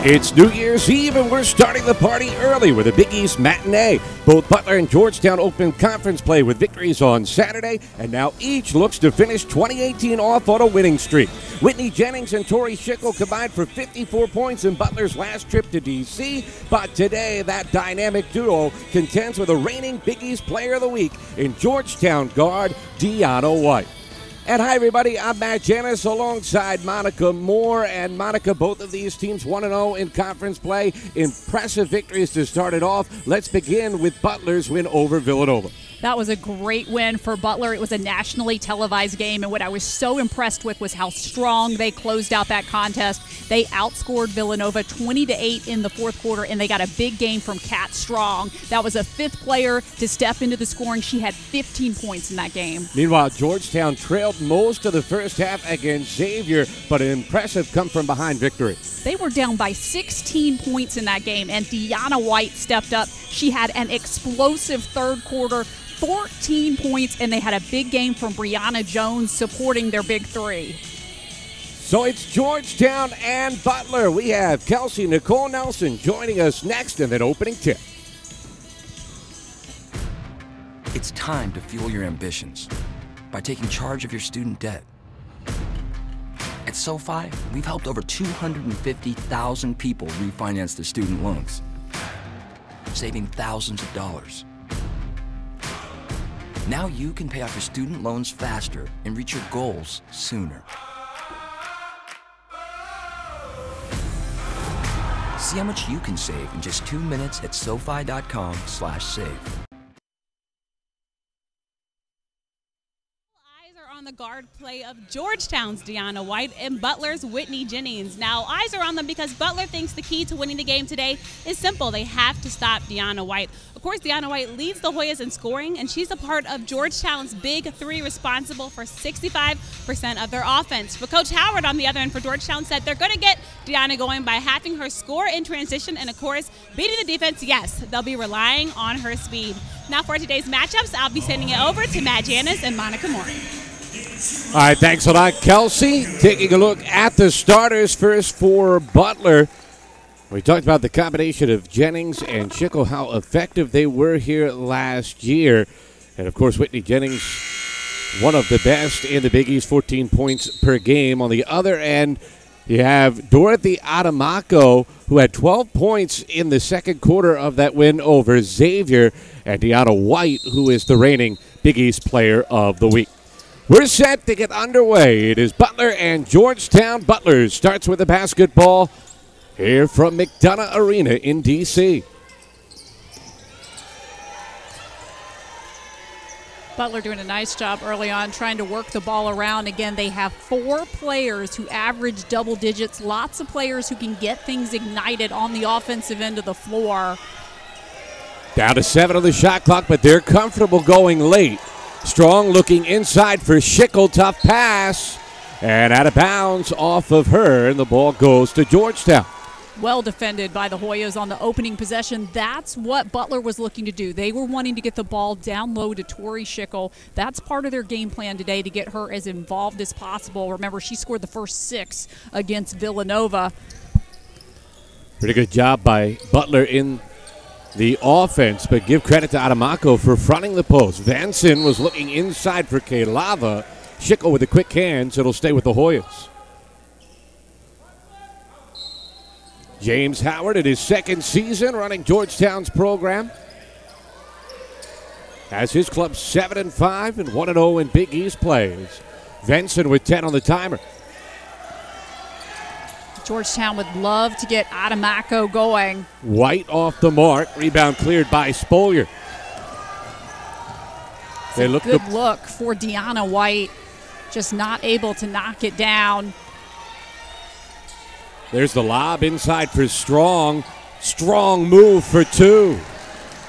It's New Year's Eve, and we're starting the party early with a Big East matinee. Both Butler and Georgetown opened conference play with victories on Saturday, and now each looks to finish 2018 off on a winning streak. Whitney Jennings and Tori Schickel combined for 54 points in Butler's last trip to D.C., but today that dynamic duo contends with a reigning Big East Player of the Week in Georgetown guard Deanna White. And hi, everybody. I'm Matt Janis alongside Monica Moore. And Monica, both of these teams 1-0 in conference play. Impressive victories to start it off. Let's begin with Butler's win over Villanova. That was a great win for Butler. It was a nationally televised game, and what I was so impressed with was how strong they closed out that contest. They outscored Villanova 20-8 in the fourth quarter, and they got a big game from Kat Strong. That was a fifth player to step into the scoring. She had 15 points in that game. Meanwhile, Georgetown trailed most of the first half against Xavier, but an impressive come-from-behind victory. They were down by 16 points in that game, and Deanna White stepped up. She had an explosive third quarter, 14 points, and they had a big game from Brianna Jones supporting their big three. So it's Georgetown and Butler. We have Kelsey Nicole Nelson joining us next in that opening tip. It's time to fuel your ambitions by taking charge of your student debt. At SoFi, we've helped over 250,000 people refinance their student loans, saving thousands of dollars. Now you can pay off your student loans faster and reach your goals sooner. See how much you can save in just 2 minutes at SoFi.com/save. On the guard play of Georgetown's Deanna White and Butler's Whitney Jennings. Now, eyes are on them because Butler thinks the key to winning the game today is simple. They have to stop Deanna White. Of course, Deanna White leads the Hoyas in scoring, and she's a part of Georgetown's big three, responsible for 65% of their offense. But Coach Howard, on the other end for Georgetown, said they're going to get Deanna going by having her score in transition and, of course, beating the defense. Yes, they'll be relying on her speed. Now, for today's matchups, I'll be sending it over to Matt Janis and Monica Moore. All right, thanks a lot, Kelsey. Taking a look at the starters first for Butler. We talked about the combination of Jennings and Schickel, how effective they were here last year. And, of course, Whitney Jennings, one of the best in the Big East, 14 points per game. On the other end, you have Dorothy Adamako, who had 12 points in the second quarter of that win over Xavier, and Deanna White, who is the reigning Big East Player of the Week. We're set to get underway. It is Butler and Georgetown. Butler starts with the basketball here from McDonough Arena in D.C. Butler doing a nice job early on trying to work the ball around. Again, they have 4 players who average double digits. Lots of players who can get things ignited on the offensive end of the floor. Down to 7 on the shot clock, but they're comfortable going late. Strong looking inside for Schickel. Tough pass. And out of bounds off of her, and the ball goes to Georgetown. Well defended by the Hoyas on the opening possession. That's what Butler was looking to do. They were wanting to get the ball down low to Tori Schickel. That's part of their game plan today, to get her as involved as possible. Remember, she scored the first 6 against Villanova. Pretty good job by Butler in the offense, but give credit to Adamako for fronting the post. Vanson was looking inside for Kaylava. Schickel with the quick hands. It'll stay with the Hoyas. James Howard in his second season running Georgetown's program. Has his club 7-5 and 1-0 in Big East plays. Vanson with 10 on the timer. Georgetown would love to get Adamako going. White off the mark. Rebound cleared by Spolier. Good look for Deanna White. Just not able to knock it down. There's the lob inside for Strong. Strong move for 2.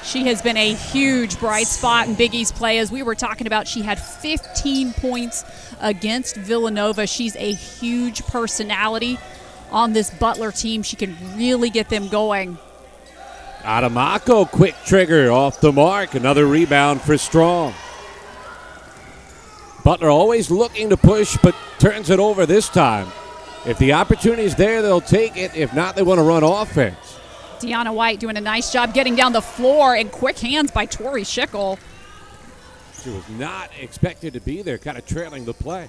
She has been a huge bright spot in Big East play. As we were talking about, she had 15 points against Villanova. She's a huge personality on this Butler team. She can really get them going. Adamako, quick trigger off the mark. Another rebound for Strong. Butler always looking to push, but turns it over this time. If the opportunity is there, they'll take it. If not, they want to run offense. Deanna White doing a nice job getting down the floor, and quick hands by Tori Schickel. She was not expected to be there, kind of trailing the play.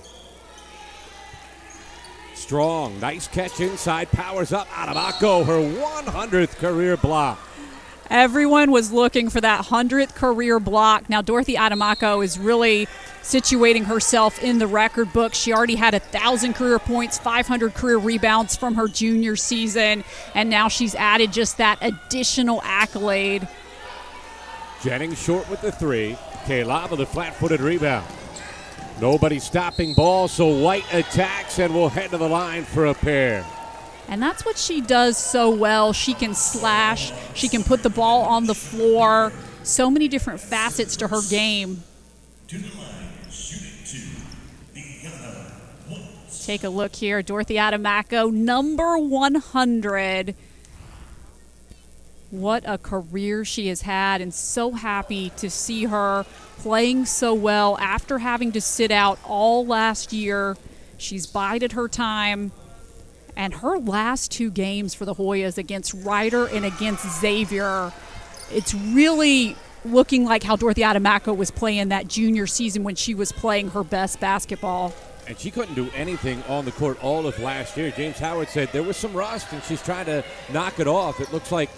Strong, nice catch inside, powers up. Adamako, her 100th career block. Everyone was looking for that 100th career block. Now, Dorothy Adamako is really situating herself in the record book. She already had 1,000 career points, 500 career rebounds from her junior season, and now she's added just that additional accolade. Jennings short with the three. Kaylava, the flat-footed rebound. Nobody stopping ball, so White attacks and will head to the line for a pair. And that's what she does so well. She can slash. She can put the ball on the floor. So many different facets to her game. Take a look here. Dorothy Adamako, number 100. What a career she has had, and so happy to see her playing so well after having to sit out all last year. She's bided her time. And her last two games for the Hoyas against Ryder and against Xavier, it's really looking like how Dorothy Adamako was playing that junior season when she was playing her best basketball. And she couldn't do anything on the court all of last year. James Howard said there was some rust, and she's trying to knock it off. It looks like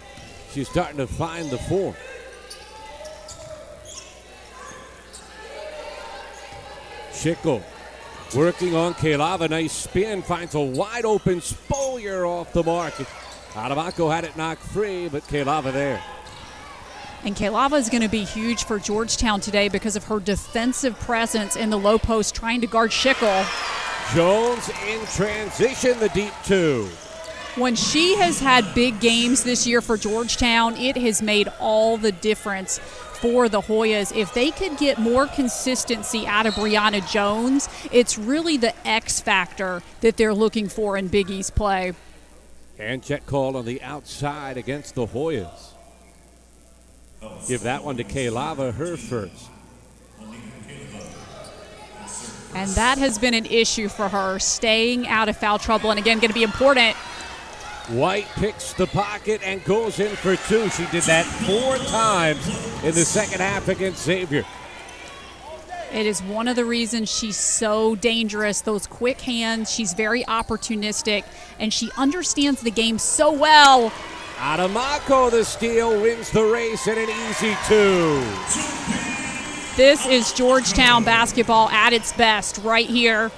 she's starting to find the form. Schickel working on Kaylava. Nice spin. Finds a wide open Spolier off the mark. Adamako had it knocked free, but Kaylava there. And Kaylava is going to be huge for Georgetown today because of her defensive presence in the low post trying to guard Schickel. Jones in transition, the deep two. When she has had big games this year for Georgetown, it has made all the difference for the Hoyas. If they could get more consistency out of Brianna Jones, it's really the X factor that they're looking for in Big East play. And check call on the outside against the Hoyas. Give that one to Kaylava, her first. And that has been an issue for her, staying out of foul trouble. And again, going to be important. White picks the pocket and goes in for two. She did that 4 times in the second half against Xavier. It is one of the reasons she's so dangerous, those quick hands. She's very opportunistic, and she understands the game so well. Adamako, the steal, wins the race and an easy 2. This is Georgetown basketball at its best right here.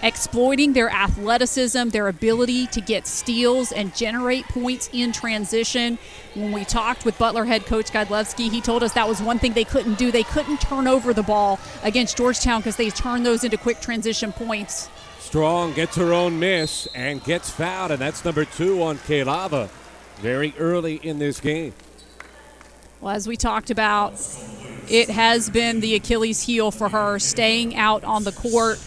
Exploiting their athleticism, their ability to get steals and generate points in transition. When we talked with Butler head coach Godlewski, he told us that was one thing they couldn't do. They couldn't turn over the ball against Georgetown because they turned those into quick transition points. Strong gets her own miss and gets fouled, and that's number 2 on Kaylava very early in this game. Well, as we talked about, it has been the Achilles heel for her, staying out on the court.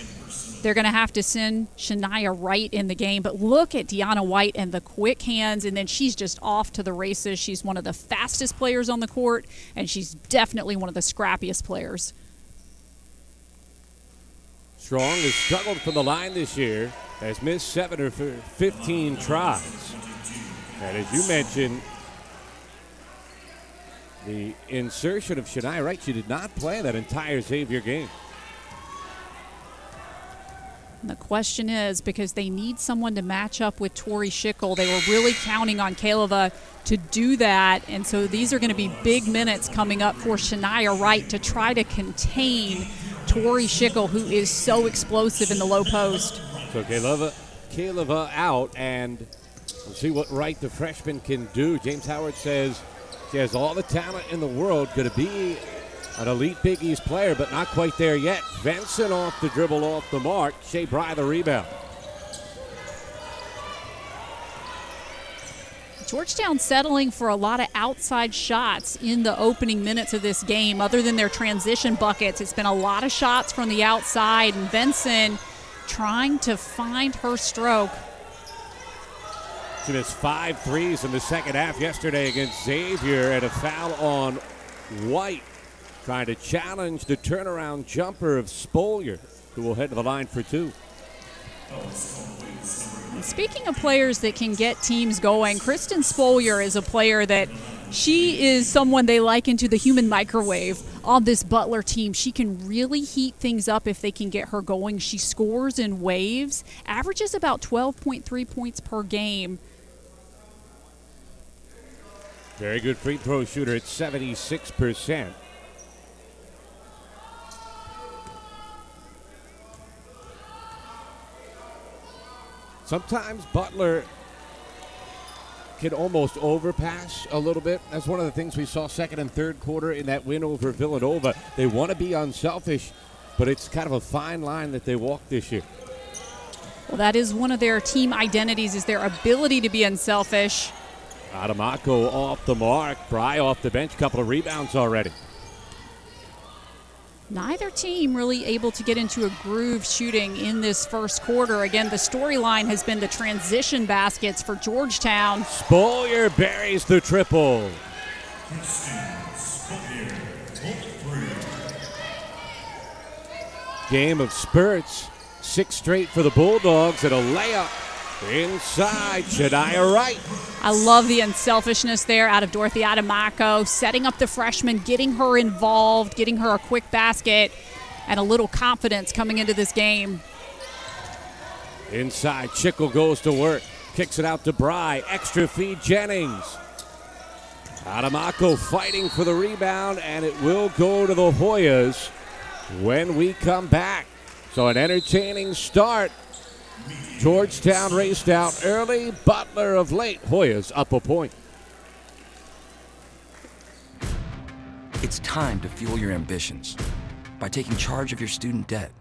They're going to have to send Shania Wright in the game. But look at Deanna White and the quick hands, and then she's just off to the races. She's one of the fastest players on the court, and she's definitely one of the scrappiest players. Strong has struggled from the line this year, has missed 7 or 15 tries. And as you mentioned, the insertion of Shania Wright, she did not play that entire Xavier game. And the question is, because they need someone to match up with Tori Schickel, they were really counting on Kaylava to do that. And so these are going to be big minutes coming up for Shania Wright to try to contain Tori Schickel, who is so explosive in the low post. So Kaylava out, and we'll see what Wright, the freshman, can do. James Howard says she has all the talent in the world, going to be an elite Big East player, but not quite there yet. Benson off the dribble, off the mark. Shea Bry the rebound. Georgetown settling for a lot of outside shots in the opening minutes of this game. Other than their transition buckets, it's been a lot of shots from the outside, and Benson trying to find her stroke. She missed 5 threes in the second half yesterday against Xavier, and a foul on White, trying to challenge the turnaround jumper of Spolier, who will head to the line for 2. Speaking of players that can get teams going, Kristen Spolier is a player that she is someone they liken to the human microwave on this Butler team. She can really heat things up if they can get her going. She scores in waves, averages about 12.3 points per game. Very good free throw shooter at 76%. Sometimes Butler can almost overpass a little bit. That's one of the things we saw second and third quarter in that win over Villanova. They want to be unselfish, but it's kind of a fine line that they walk this year. Well, that is one of their team identities, is their ability to be unselfish. Adamako off the mark. Bry off the bench. Couple of rebounds already. Neither team really able to get into a groove shooting in this first quarter. Again, the storyline has been the transition baskets for Georgetown. Spolier buries the triple. Game of spurts. 6 straight for the Bulldogs and a layup inside. Shania Wright. I love the unselfishness there out of Dorothy Adamako, setting up the freshman, getting her involved, getting her a quick basket, and a little confidence coming into this game. Inside, Chickle goes to work, kicks it out to Bry, extra feed Jennings. Adamako fighting for the rebound, and it will go to the Hoyas when we come back. So an entertaining start. Georgetown raced out early. Butler of late. Hoyas up a point. It's time to fuel your ambitions by taking charge of your student debt.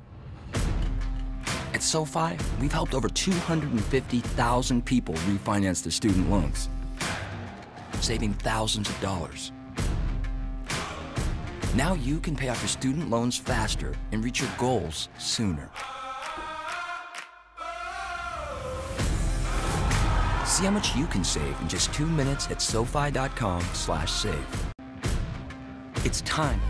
At SoFi, we've helped over 250,000 people refinance their student loans, saving thousands of dollars. Now you can pay off your student loans faster and reach your goals sooner. See how much you can save in just 2 minutes at SoFi.com/save. It's time.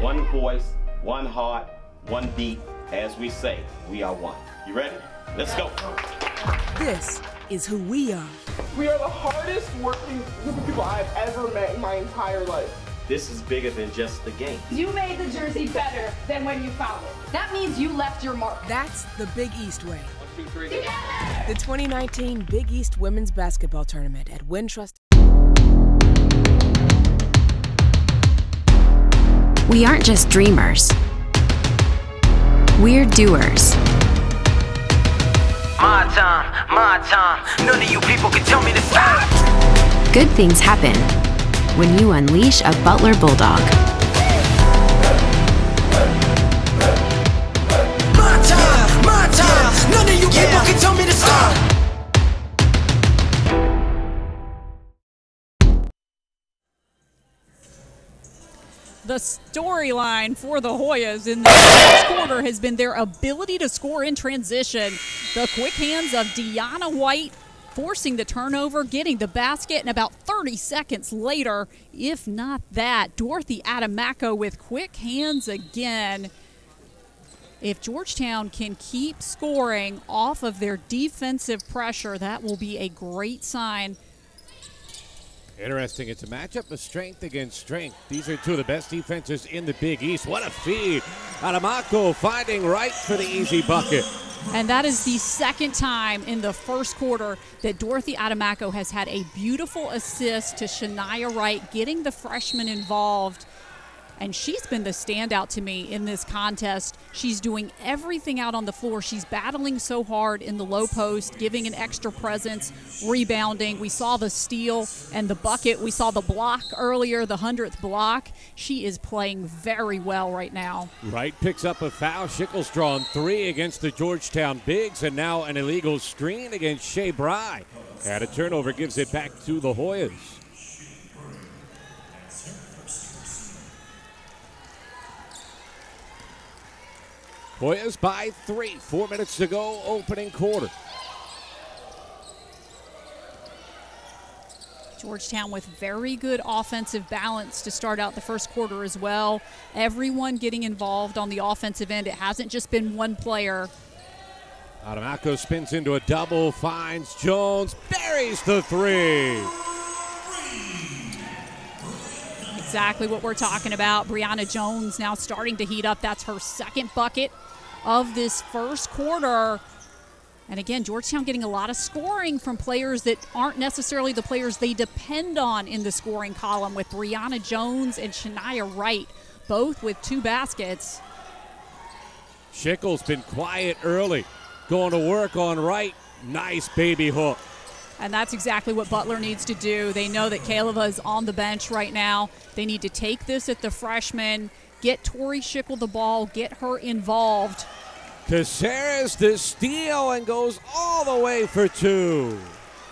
One voice, one heart, one beat. As we say, we are one. You ready? Let's go. This is who we are. We are the hardest working group of people I've ever met in my entire life. This is bigger than just the game. You made the jersey better than when you found it. That means you left your mark. That's the Big East way. 1, 2, 3. Together! The 2019 Big East Women's Basketball Tournament at Wintrust. We aren't just dreamers. We're doers. My time. None of you people can tell me to stop. Good things happen when you unleash a Butler Bulldog. My time. None of you people can tell me to stop. The storyline for the Hoyas in the first quarter has been their ability to score in transition. The quick hands of Deanna White forcing the turnover, getting the basket, and about 30 seconds later, if not that, Dorothy Adamako with quick hands again. If Georgetown can keep scoring off of their defensive pressure, that will be a great sign. Interesting. It's a matchup of strength against strength. These are two of the best defenses in the Big East. What a feed. Adamako finding Wright for the easy bucket. And that is the second time in the first quarter that Dorothy Adamako has had a beautiful assist to Shania Wright, getting the freshman involved. And she's been the standout to me in this contest. She's doing everything out on the floor. She's battling so hard in the low post, giving an extra presence, rebounding. We saw the steal and the bucket. We saw the block earlier, the 100th block. She is playing very well right now. Wright picks up a foul. Schickle's drawn 3 against the Georgetown Bigs, and now an illegal screen against Shea Bry. And a turnover gives it back to the Hoyas. Hoyas by 3. 4 minutes to go, opening quarter. Georgetown with very good offensive balance to start out the first quarter as well. Everyone getting involved on the offensive end. It hasn't just been one player. Adamako spins into a double, finds Jones, buries the 3. Exactly what we're talking about. Brianna Jones now starting to heat up. That's her second bucket of this first quarter. And again, Georgetown getting a lot of scoring from players that aren't necessarily the players they depend on in the scoring column, with Brianna Jones and Shania Wright, both with 2 baskets. Schickle's been quiet early, going to work on Wright. Nice baby hook. And that's exactly what Butler needs to do. They know that Kaleva is on the bench right now. They need to take this at the freshman, get Tori Schickle the ball, get her involved. Caceres the steal and goes all the way for 2.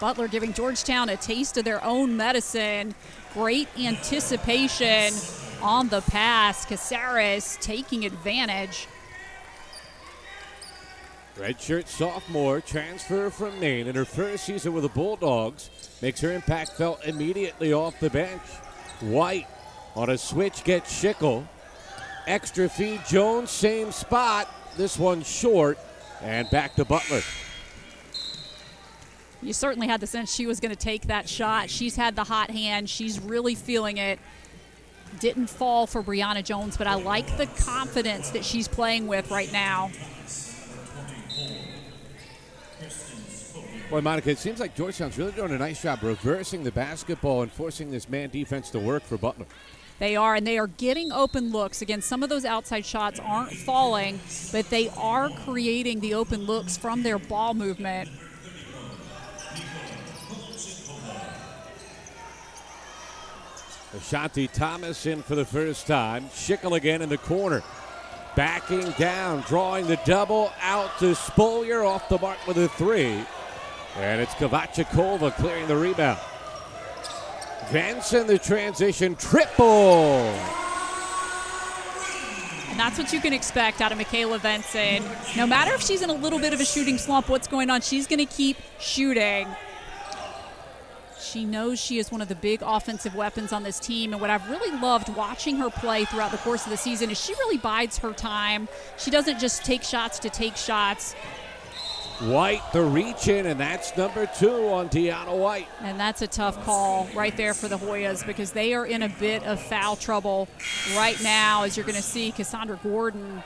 Butler giving Georgetown a taste of their own medicine. Great anticipation on the pass. Caceres taking advantage. Redshirt sophomore, transfer from Maine in her first season with the Bulldogs, makes her impact felt immediately off the bench. White on a switch gets Schickle. Extra feed, Jones, same spot. This one short, and back to Butler. You certainly had the sense she was going to take that shot. She's had the hot hand. She's really feeling it. Didn't fall for Brianna Jones, but I like the confidence that she's playing with right now. Boy, Monica, it seems like Georgetown's really doing a nice job reversing the basketball and forcing this man defense to work for Butler. They are, and they are getting open looks. Again, some of those outside shots aren't falling, but they are creating the open looks from their ball movement. Ashanti Thomas in for the first time. Schickle again in the corner. Backing down, drawing the double out to Spolier, off the mark with a 3. And it's Kavachikova clearing the rebound. Vanson, the transition triple. And that's what you can expect out of Michaela Venson. No matter if she's in a little bit of a shooting slump, what's going on, she's going to keep shooting. She knows she is one of the big offensive weapons on this team, and what I've really loved watching her play throughout the course of the season is she really bides her time. She doesn't just take shots to take shots. White, the reach in, and that's number 2 on Deanna White. And that's a tough call right there for the Hoyas, because they are in a bit of foul trouble right now, as you're going to see Cassandra Gordon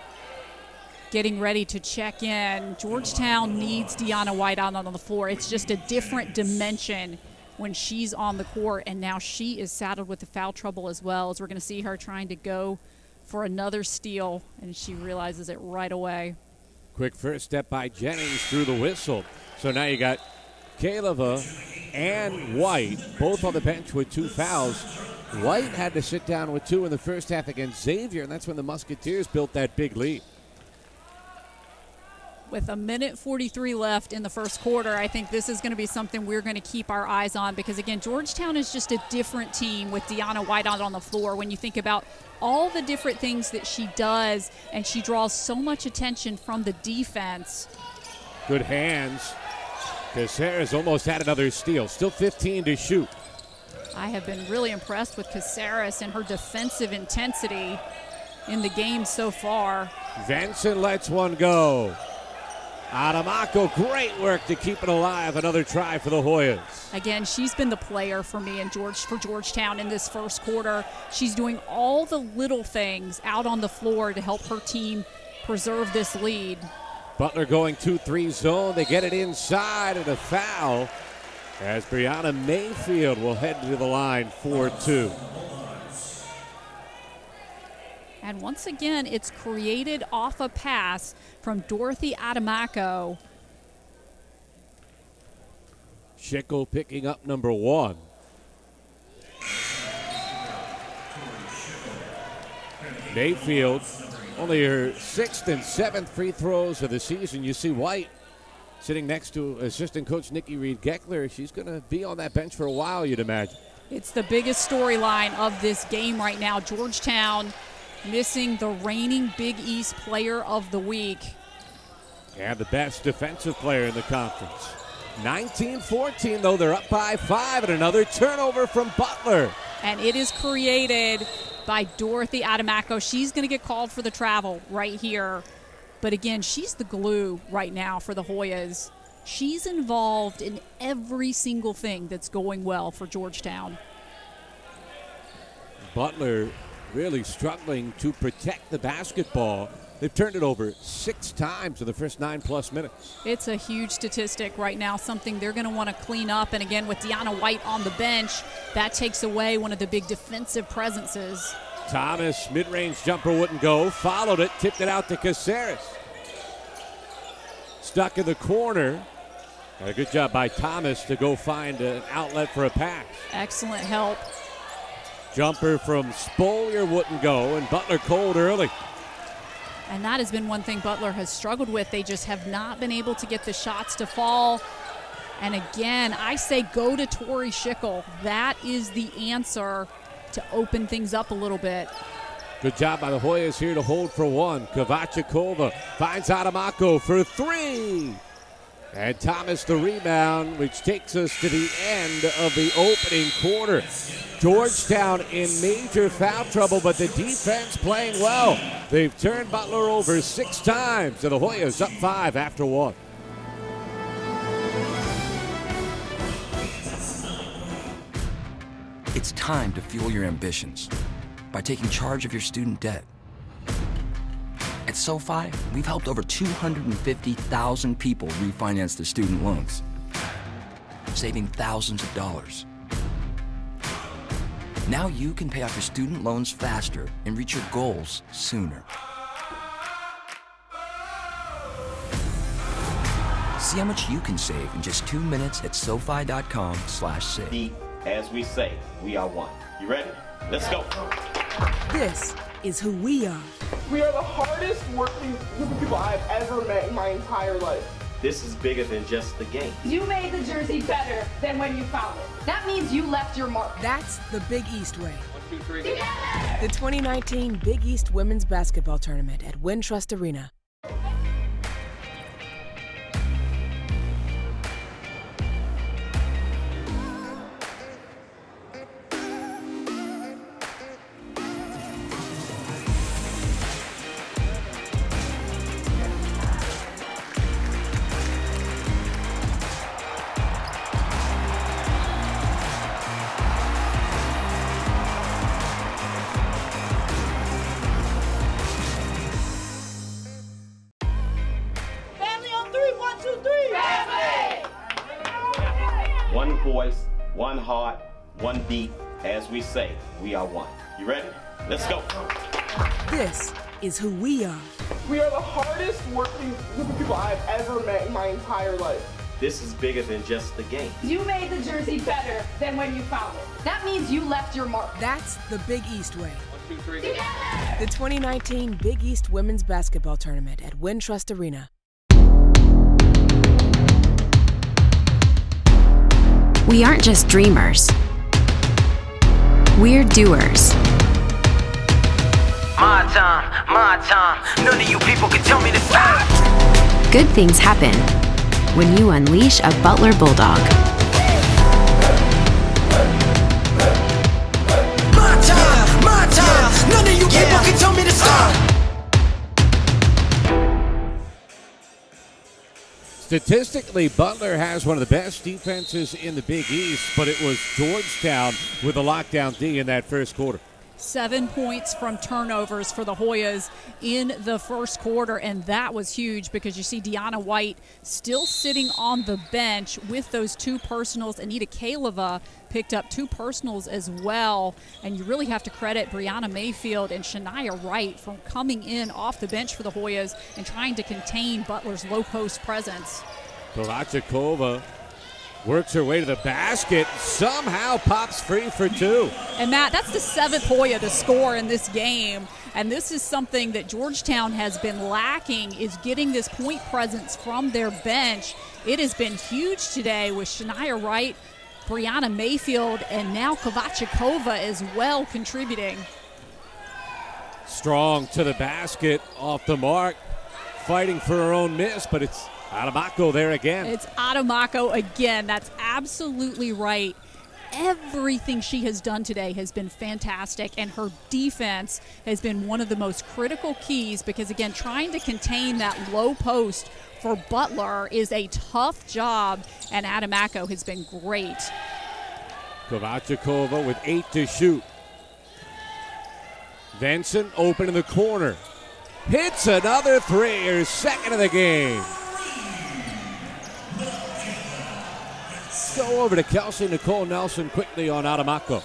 getting ready to check in. Georgetown needs Deanna White out on the floor. It's just a different dimension when she's on the court, and now she is saddled with the foul trouble as well, as we're going to see her trying to go for another steal, and she realizes it right away. Quick first step by Jennings through the whistle. So now you got Kaleva and White both on the bench with 2 fouls. White had to sit down with 2 in the first half against Xavier, and that's when the Musketeers built that big lead. With 1:43 left in the first quarter, I think this is going to be something we're going to keep our eyes on, because, again, Georgetown is just a different team with Deanna White out on the floor. When you think about all the different things that she does, and she draws so much attention from the defense. Good hands. Caceres almost had another steal. Still 15 to shoot. I have been really impressed with Caceres and her defensive intensity in the game so far. Vanson lets one go. Adamako, great work to keep it alive. Another try for the Hoyas. Again, she's been the player for me and for Georgetown in this first quarter. She's doing all the little things out on the floor to help her team preserve this lead. Butler going 2-3 zone. They get it inside and a foul as Brianna Mayfield will head to the line for 2. And once again, it's created off a pass from Dorothy Adamako. Schickel picking up number 1. Mayfield, only her 6th and 7th free throws of the season. You see White sitting next to assistant coach Nikki Reed-Geckler. She's going to be on that bench for a while, you'd imagine. It's the biggest storyline of this game right now. Georgetown missing the reigning Big East Player of the Week. And the best defensive player in the conference. 19-14, though. They're up by 5, and another turnover from Butler. And it is created by Dorothy Adamako. She's going to get called for the travel right here. But again, she's the glue right now for the Hoyas. She's involved in every single thing that's going well for Georgetown. Butler really struggling to protect the basketball. They've turned it over 6 times in the first 9+ minutes. It's a huge statistic right now, something they're going to want to clean up. And again, with Deanna White on the bench, that takes away one of the big defensive presences. Thomas, mid-range jumper wouldn't go, followed it, tipped it out to Caceres. Stuck in the corner. A good job by Thomas to go find an outlet for a pass. Excellent help. Jumper from Spolier wouldn't go, and Butler cold early. And that has been one thing Butler has struggled with. They just have not been able to get the shots to fall. And again, I say go to Tori Schickel. That is the answer to open things up a little bit. Good job by the Hoyas here to hold for 1. Kovachikova finds Adamako for 3. And Thomas the rebound, which takes us to the end of the opening quarter. Georgetown in major foul trouble, but the defense playing well. They've turned Butler over 6 times, and the Hoyas up 5 after 1. It's time to fuel your ambitions by taking charge of your student debt. At SoFi, we've helped over 250,000 people refinance their student loans, saving thousands of dollars. Now you can pay off your student loans faster and reach your goals sooner. See how much you can save in just 2 minutes at SoFi.com/save. As we say, we are one. You ready? Let's go. This is who we are. We are the hardest working group of people I've ever met in my entire life. This is bigger than just the game. You made the jersey better than when you found it. That means you left your mark. That's the Big East way. 1, 2, 3. Together! The 2019 Big East Women's Basketball Tournament at Wintrust Arena. One voice, one heart, one beat. As we say, we are one. You ready? Let's go. This is who we are. We are the hardest working group of people I've ever met in my entire life. This is bigger than just the game. You made the jersey better than when you found it. That means you left your mark. That's the Big East way. 1, 2, 3. Together! The 2019 Big East Women's Basketball Tournament at Wintrust Arena. We aren't just dreamers. We're doers. My time. None of you people can tell me to stop. Good things happen when you unleash a Butler Bulldog. My time. None of you people can tell me to stop. Statistically, Butler has one of the best defenses in the Big East, but it was Georgetown with a lockdown D in that first quarter. 7 points from turnovers for the Hoyas in the first quarter, and that was huge because you see Deanna White still sitting on the bench with those 2 personals. Anita Kaleva picked up 2 personals as well, and you really have to credit Brianna Mayfield and Shania Wright for coming in off the bench for the Hoyas and trying to contain Butler's low post presence. Kovachikova works her way to the basket, somehow pops free for 2. And Matt, that's the 7th Hoya to score in this game. And this is something that Georgetown has been lacking, is getting this point presence from their bench. It has been huge today with Shania Wright, Brianna Mayfield, and now Kovachikova as well contributing. Strong to the basket, off the mark, fighting for her own miss, but it's Adamako there again. It's Adamako again. That's absolutely right. Everything she has done today has been fantastic, and her defense has been one of the most critical keys because, again, trying to contain that low post for Butler is a tough job, and Adamako has been great. Kovachikova with 8 to shoot. Benson open in the corner. Hits another 3, her second of the game. Go over to Kelsey Nicole Nelson quickly on Adamako.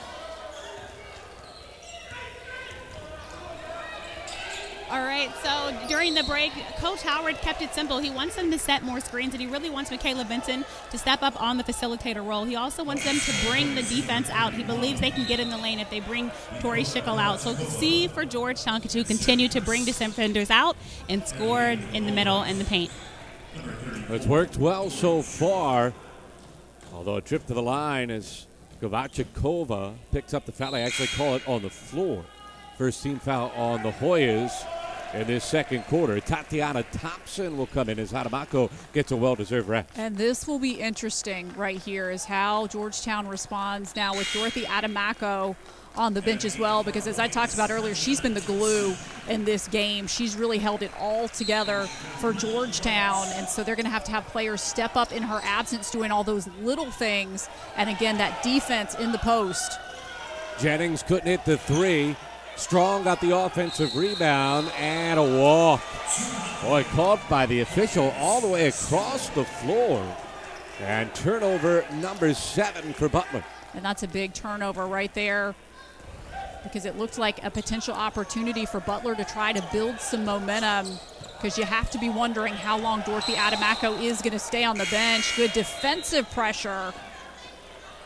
All right, so during the break, Coach Howard kept it simple. He wants them to set more screens, and he really wants Michaela Benson to step up on the facilitator role. He also wants them to bring the defense out. He believes they can get in the lane if they bring Tori Schickel out. So see for Georgetown to continue to bring defenders out and score in the middle and the paint. It's worked well so far. Although a trip to the line as Kovachikova picks up the foul. They actually call it on the floor. First team foul on the Hoyas in this second quarter. Tatiana Thompson will come in as Adamako gets a well-deserved rest. And this will be interesting right here is how Georgetown responds now with Dorothy Adamako on the bench as well, because as I talked about earlier, she's been the glue in this game. She's really held it all together for Georgetown, and so they're going to have players step up in her absence doing all those little things, and again, that defense in the post. Jennings couldn't hit the 3. Strong got the offensive rebound and a walk. Boy, called by the official all the way across the floor. And turnover number 7 for Butler. And that's a big turnover right there, because it looked like a potential opportunity for Butler to try to build some momentum, because you have to be wondering how long Dorothy Adamako is going to stay on the bench. Good defensive pressure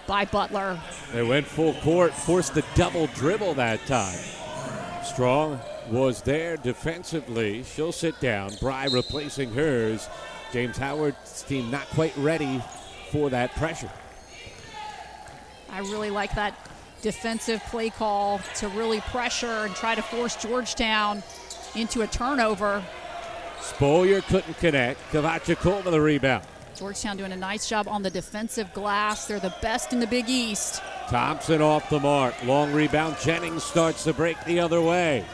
by Butler. They went full court, forced the double dribble that time. Strong was there defensively. She'll sit down. Bry replacing hers. James Howard's team not quite ready for that pressure. I really like that defensive play call to really pressure and try to force Georgetown into a turnover. Spolier couldn't connect. Kovachikova the rebound. Georgetown doing a nice job on the defensive glass. They're the best in the Big East. Thompson off the mark. Long rebound. Jennings starts the break the other way.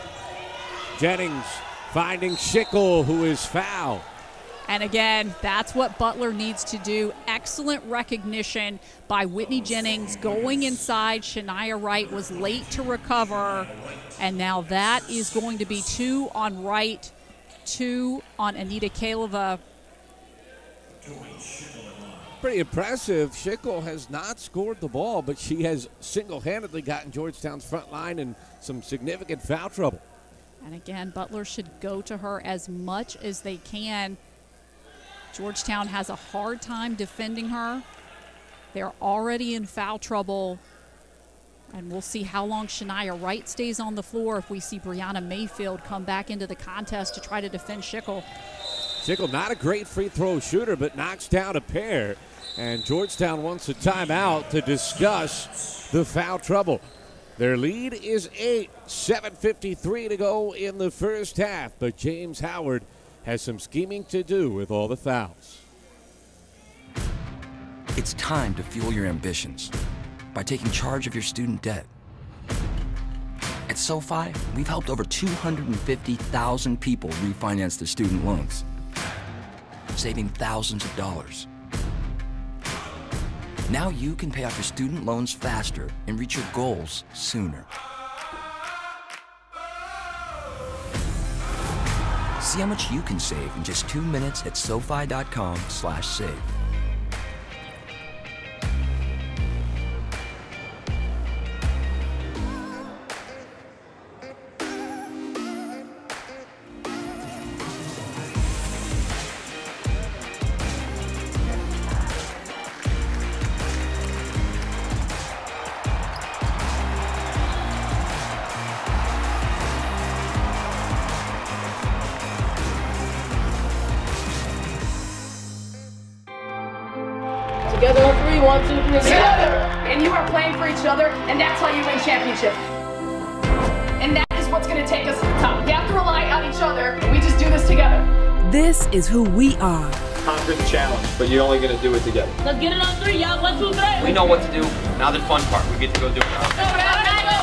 Jennings finding Schickel, who is fouled. And again, that's what Butler needs to do. Excellent recognition by Whitney Jennings going inside. Shania Wright was late to recover. And now that is going to be 2 on Wright, 2 on Anita Kaleva. Pretty impressive. Schickel has not scored the ball, but she has single-handedly gotten Georgetown's front line in some significant foul trouble. And again, Butler should go to her as much as they can. Georgetown has a hard time defending her. They're already in foul trouble. And we'll see how long Shania Wright stays on the floor if we see Brianna Mayfield come back into the contest to try to defend Schickel. Schickel, not a great free throw shooter, but knocks down a pair. And Georgetown wants a timeout to discuss the foul trouble. Their lead is 8, 7:53 to go in the first half. But James Howard has some scheming to do with all the fouls. It's time to fuel your ambitions by taking charge of your student debt. At SoFi, we've helped over 250,000 people refinance their student loans. saving thousands of dollars. Now you can pay off your student loans faster and reach your goals sooner. See how much you can save in just 2 minutes at SoFi.com/save. Together on three, 1, 2, 3. Together! And you are playing for each other, and that's how you win championships. And that is what's going to take us to the top. You have to rely on each other, and we just do this together. This is who we are. Conquer the challenge, but you're only going to do it together. Let's get it on three, y'all. 1, 2, 3. We know what to do. Now the fun part. We get to go do it. Go, go,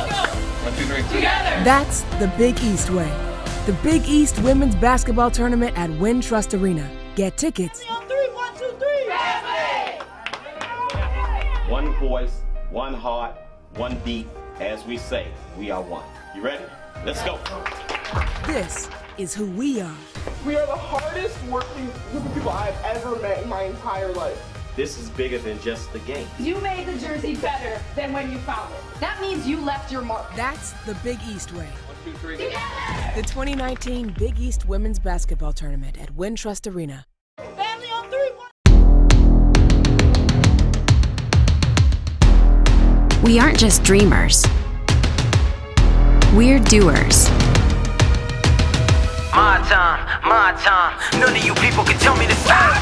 go. 1, 2, 3. Together! That's the Big East way. The Big East Women's Basketball Tournament at Wintrust Arena. Get tickets. On three, 1, 2, 3. One voice, one heart, one beat. As we say, we are one. You ready? Let's go. This is who we are. We are the hardest working group of people I've ever met in my entire life. This is bigger than just the game. You made the jersey better than when you found it. That means you left your mark. That's the Big East way. 1, 2, 3. Together! The 2019 Big East Women's Basketball Tournament at Wintrust Arena. Family on three, 1. We aren't just dreamers. We're doers. My time. None of you people can tell me to stop.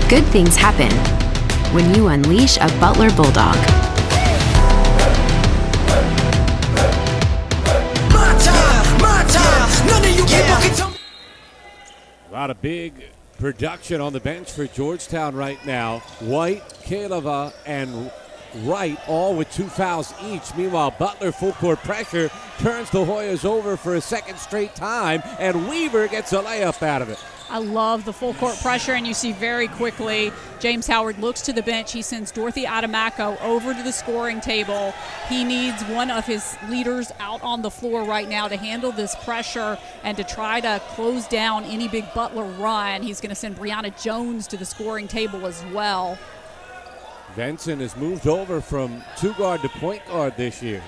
Good things happen when you unleash a Butler Bulldog. My time. None of you people can tell me. A lot of big production on the bench for Georgetown right now. White, Kaleva, and Wright all with 2 fouls each. Meanwhile, Butler full court pressure turns the Hoyas over for a second straight time, and Weaver gets a layup out of it. I love the full court pressure, and you see very quickly James Howard looks to the bench. He sends Dorothy Adamako over to the scoring table. He needs one of his leaders out on the floor right now to handle this pressure and to try to close down any big Butler run. He's going to send Brianna Jones to the scoring table as well. Benson has moved over from 2-guard to point guard this year.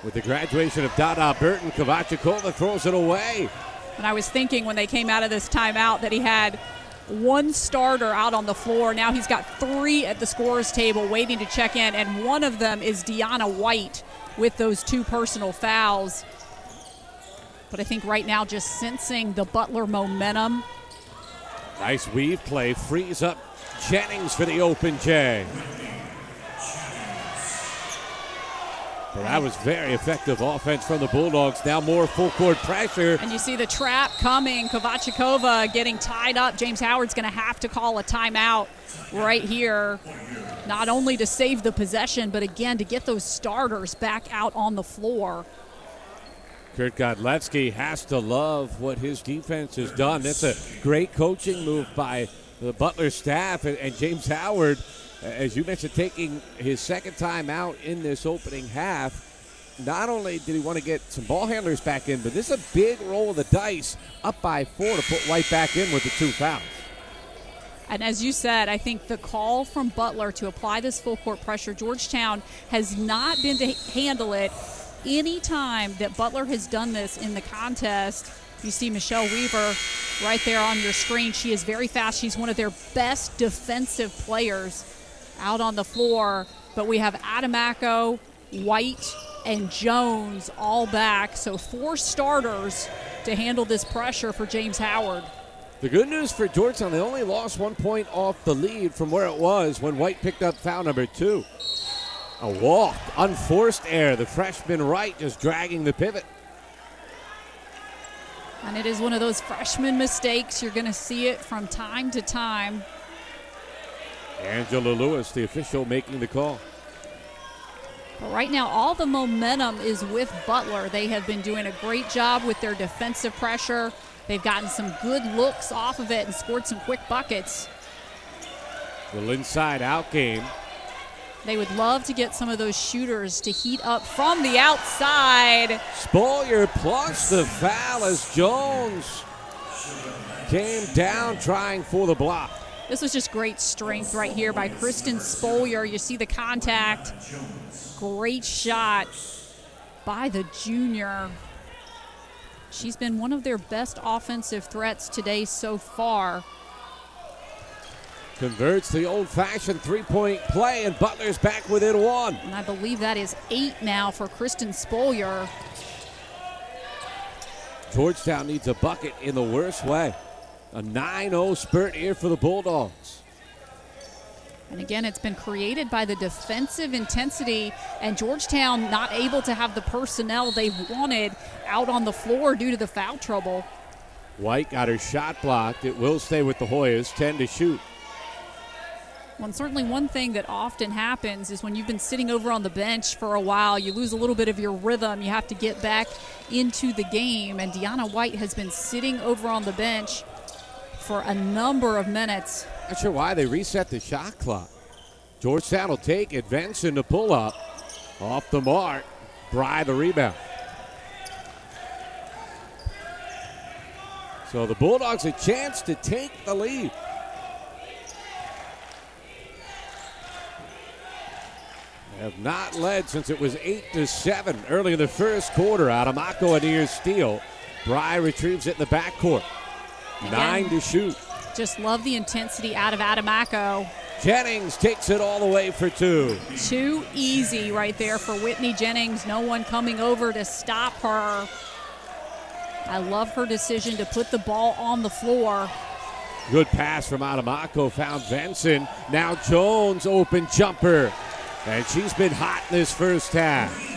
With the graduation of Dada Burton, Kovachikova throws it away. And I was thinking when they came out of this timeout that he had one starter out on the floor. Now he's got 3 at the scorer's table waiting to check in, and one of them is Deanna White with those 2 personal fouls. But I think right now just sensing the Butler momentum. Nice weave play, frees up Jennings for the open J. Well, that was very effective offense from the Bulldogs. Now more full court pressure. And you see the trap coming. Kovachikova getting tied up. James Howard's going to have to call a timeout right here, not only to save the possession, but again to get those starters back out on the floor. Kurt Godlewski has to love what his defense has done. That's a great coaching move by the Butler staff, and James Howard, as you mentioned, taking his second time out in this opening half. Not only did he want to get some ball handlers back in, but this is a big roll of the dice, up by 4 to put White back in with the 2 fouls. And as you said, I think the call from Butler to apply this full court pressure, Georgetown has not been to handle it any time that Butler has done this in the contest. You see Michelle Weaver right there on your screen. She is very fast. She's one of their best defensive players out on the floor. But we have Adamako, White, and Jones all back. So 4 starters to handle this pressure for James Howard. The good news for Georgetown, they only lost 1 point off the lead from where it was when White picked up foul number 2. A walk, unforced error. The freshman Wright just dragging the pivot. And it is one of those freshman mistakes. You're going to see it from time to time. Angela Lewis, the official, making the call. But right now, all the momentum is with Butler. They have been doing a great job with their defensive pressure. They've gotten some good looks off of it and scored some quick buckets. Little inside-out game. They would love to get some of those shooters to heat up from the outside. Spolier plus the foul as Jones came down trying for the block. This was just great strength right here by Kristen Spolier. You see the contact. Great shot by the junior. She's been one of their best offensive threats today so far. Converts the old-fashioned three-point play, and Butler's back within one. And I believe that is 8 now for Kristen Spolier. Georgetown needs a bucket in the worst way. A 9-0 spurt here for the Bulldogs. And again, it's been created by the defensive intensity, and Georgetown not able to have the personnel they wanted out on the floor due to the foul trouble. White got her shot blocked. It will stay with the Hoyas, 10 to shoot. Well, and certainly one thing that often happens is when you've been sitting over on the bench for a while, you lose a little bit of your rhythm. You have to get back into the game, and Deanna White has been sitting over on the bench for a number of minutes. Not sure why they reset the shot clock. Georgetown will take it. Venson to pull up. Off the mark. Bry the rebound. So the Bulldogs a chance to take the lead. Have not led since it was 8-7 early in the first quarter. Adamako a near steal. Bry retrieves it in the backcourt. 9 to shoot. Just love the intensity out of Adamako. Jennings takes it all the way for 2. Too easy right there for Whitney Jennings. No one coming over to stop her. I love her decision to put the ball on the floor. Good pass from Adamako. Found Venson. Now Jones, open jumper. And she's been hot in this first half.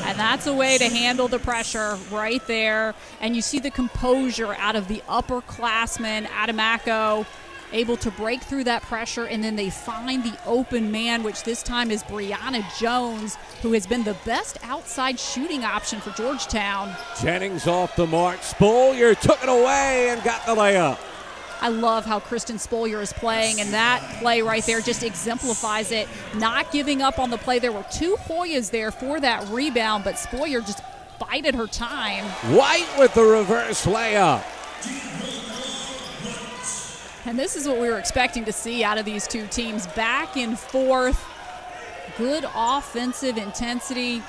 And that's a way to handle the pressure right there. And you see the composure out of the upperclassmen, Adamako, able to break through that pressure, and then they find the open man, which this time is Brianna Jones, who has been the best outside shooting option for Georgetown. Jennings off the mark. Spolier took it away and got the layup. I love how Kristen Spolier is playing, and that play right there just exemplifies it. Not giving up on the play. There were 2 Hoyas there for that rebound, but Spolier just bided her time. White with the reverse layup. And this is what we were expecting to see out of these two teams. Back and forth. Good offensive intensity.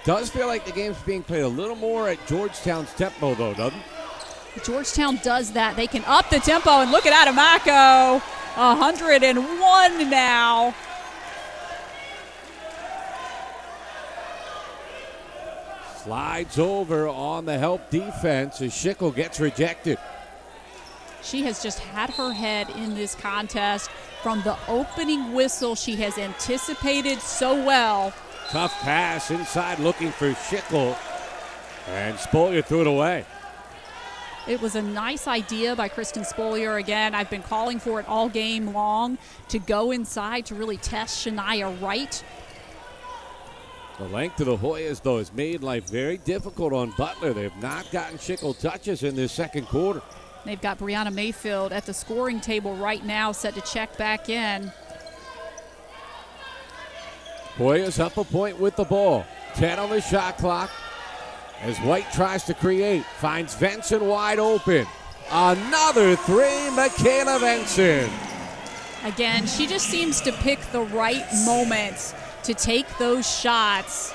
Does feel like the game's being played a little more at Georgetown's tempo, though, doesn't it? Georgetown does that. They can up the tempo, and look at Adamako. 101 now. Slides over on the help defense as Schickel gets rejected. She has just had her head in this contest. From the opening whistle, she has anticipated so well. Tough pass inside looking for Schickel, and Spolier threw it away. It was a nice idea by Kristen Spolier. Again, I've been calling for it all game long to go inside to really test Shania Wright. The length of the Hoyas, though, has made life very difficult on Butler. They have not gotten Schickel touches in this second quarter. They've got Brianna Mayfield at the scoring table right now, set to check back in. Hoyas up a point with the ball. 10 on the shot clock. As White tries to create, finds Venson wide open. Another 3, Michaela Venson. Again, she just seems to pick the right moments to take those shots.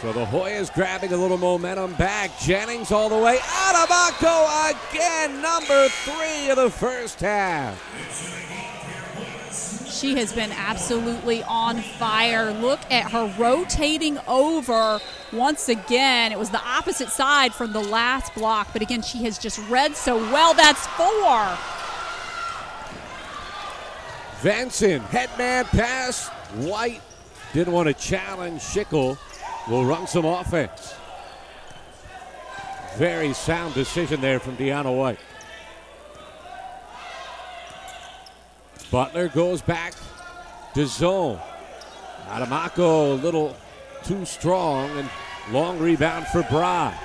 So the Hoyas grabbing a little momentum back. Jennings all the way. Adamako again, number 3 of the first half. She has been absolutely on fire. Look at her rotating over once again. It was the opposite side from the last block, but again, she has just read so well. That's 4. Venson, headman pass. White didn't want to challenge Schickel. Will run some offense. Very sound decision there from Deanna White. Butler goes back to zone. Adamako a little too strong, and Long rebound for Bry.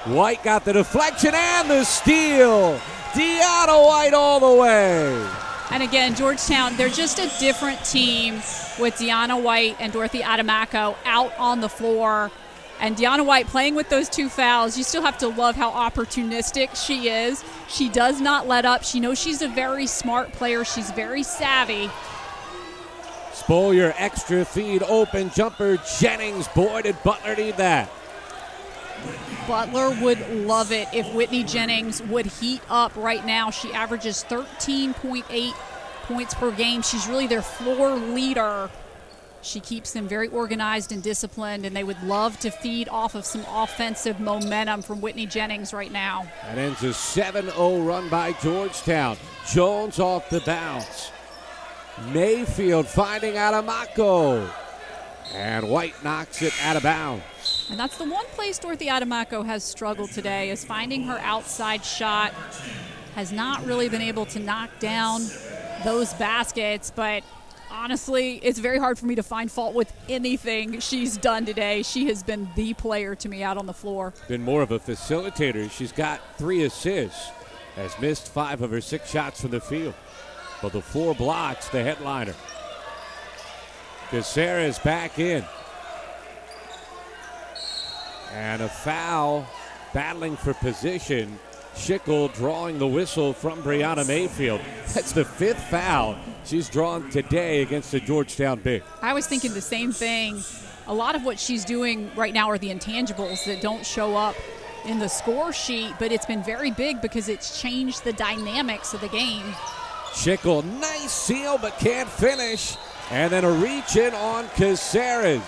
White got the deflection and the steal. Deanna White all the way. And again, Georgetown, they're just a different team with Deanna White and Dorothy Adamako out on the floor. And Deanna White playing with those 2 fouls, you still have to love how opportunistic she is. She does not let up. She knows she's a very smart player. She's very savvy. Spolier, extra feed, open jumper. Jennings, boy, did Butler need that. Butler would love it if Whitney Jennings would heat up right now. She averages 13.8 points per game. She's really their floor leader. She keeps them very organized and disciplined, and they would love to feed off of some offensive momentum from Whitney Jennings right now. That ends a 7-0 run by Georgetown. Jones off the bounce. Mayfield finding Adamako. And White knocks it out of bounds. And that's the one place Dorothy Adamako has struggled today, is finding her outside shot. Has not really been able to knock down those baskets, but honestly, it's very hard for me to find fault with anything she's done today. She has been the player to me out on the floor. Been more of a facilitator. She's got 3 assists. Has missed 5 of her 6 shots from the field. But the 4 blocks, the headliner. Caceres back in. And a foul, battling for position. Schickel drawing the whistle from Brianna Mayfield. That's the 5th foul she's drawn today against the Georgetown big. I was thinking the same thing. A lot of what she's doing right now are the intangibles that don't show up in the score sheet, but it's been very big because it's changed the dynamics of the game. Schickel, nice seal, but can't finish. And then a reach in on Caceres.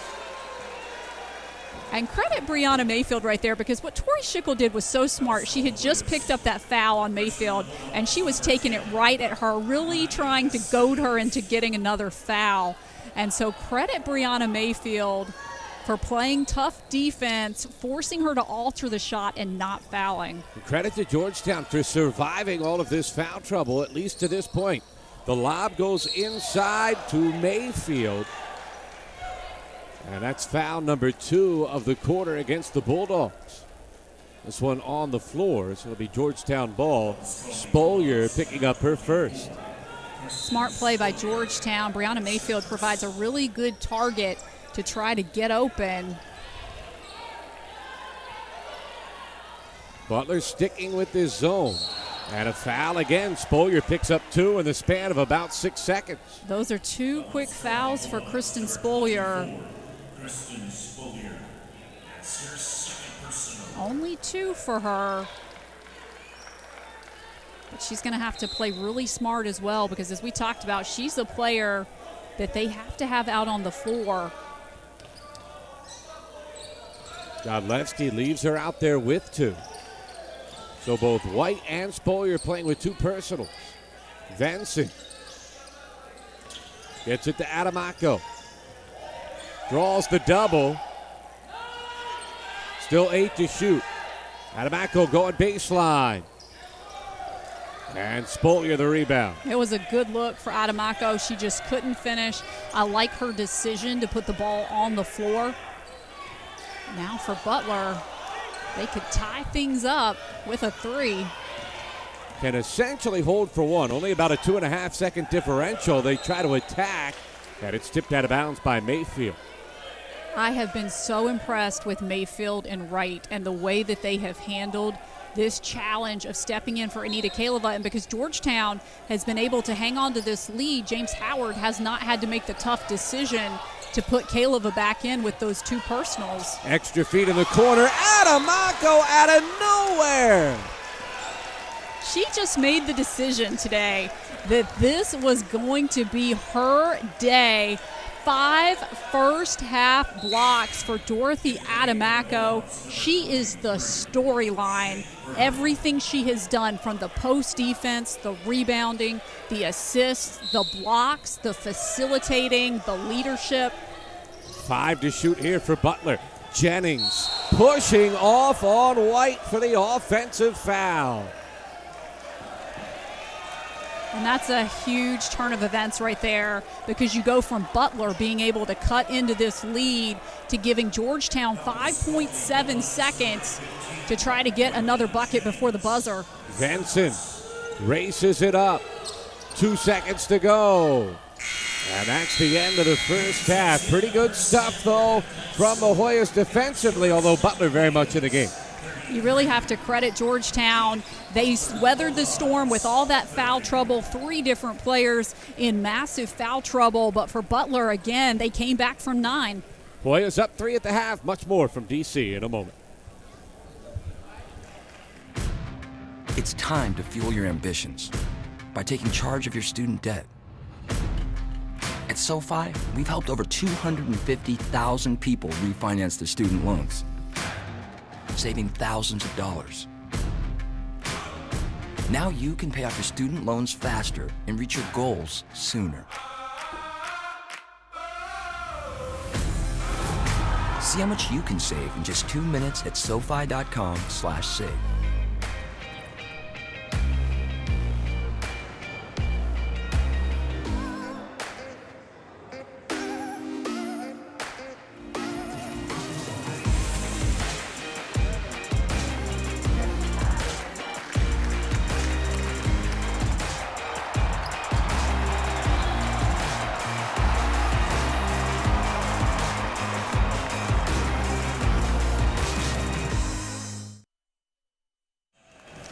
And credit Brianna Mayfield right there, because what Tori Schickel did was so smart. She had just picked up that foul on Mayfield, and she was taking it right at her, really trying to goad her into getting another foul. And so credit Brianna Mayfield for playing tough defense, forcing her to alter the shot and not fouling. And credit to Georgetown for surviving all of this foul trouble, at least to this point. The lob goes inside to Mayfield. And that's foul number 2 of the quarter against the Bulldogs. This one on the floor, so it'll be Georgetown ball. Spolier picking up her first. Smart play by Georgetown. Brianna Mayfield provides a really good target to try to get open. Butler sticking with this zone. And a foul again. Spolier picks up 2 in the span of about 6 seconds. Those are 2 quick fouls for Kristen Spolier. Only 2 for her. But she's going to have to play really smart as well, because as we talked about, she's a player that they have to have out on the floor. Godlewski leaves her out there with 2. So both White and Spolier playing with 2 personals. Venson gets it to Adamako. Draws the double. Still 8 to shoot. Adamako going baseline. And Spolier the rebound. It was a good look for Adamako. She just couldn't finish. I like her decision to put the ball on the floor. Now for Butler, they could tie things up with a 3. Can essentially hold for 1. Only about a 2.5 second differential. They try to attack, and it's tipped out of bounds by Mayfield. I have been so impressed with Mayfield and Wright and the way that they have handled this challenge of stepping in for Anita Kaleva. And because Georgetown has been able to hang on to this lead, James Howard has not had to make the tough decision to put Kaleva back in with those 2 personals. Extra feet in the corner. Adamako out of nowhere. She just made the decision today that this was going to be her day. 5 first-half blocks for Dorothy Adamako. She is the storyline. Everything she has done, from the post defense, the rebounding, the assists, the blocks, the facilitating, the leadership. 5 to shoot here for Butler. Jennings pushing off on White for the offensive foul. And that's a huge turn of events right there, because you go from Butler being able to cut into this lead to giving Georgetown 5.7 seconds to try to get another bucket before the buzzer. Benson races it up. 2 seconds to go. And that's the end of the first half. Pretty good stuff, though, from the Hoyas defensively, although Butler very much in the game. You really have to credit Georgetown. They weathered the storm with all that foul trouble, 3 different players in massive foul trouble. But for Butler, again, they came back from 9. Hoyas up 3 at the half. Much more from D.C. in a moment. It's time to fuel your ambitions by taking charge of your student debt. At SoFi, we've helped over 250,000 people refinance their student loans, saving thousands of dollars. Now you can pay off your student loans faster and reach your goals sooner. See how much you can save in just 2 minutes at SoFi.com/save.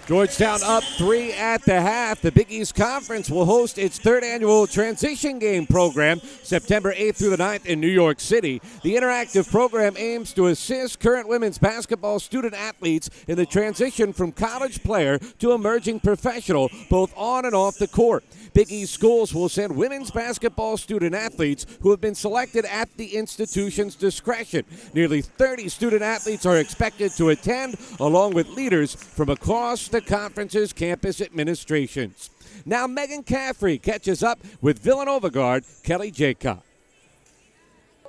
Georgetown up 3 at the half. The Big East Conference will host its 3rd annual transition game program September 8th through the 9th in New York City. The interactive program aims to assist current women's basketball student athletes in the transition from college player to emerging professional, both on and off the court. Big East schools will send women's basketball student athletes who have been selected at the institution's discretion. Nearly 30 student athletes are expected to attend, along with leaders from across the conference's campus administrations. Now Megan Caffrey catches up with Villanova guard Kelly Jacob.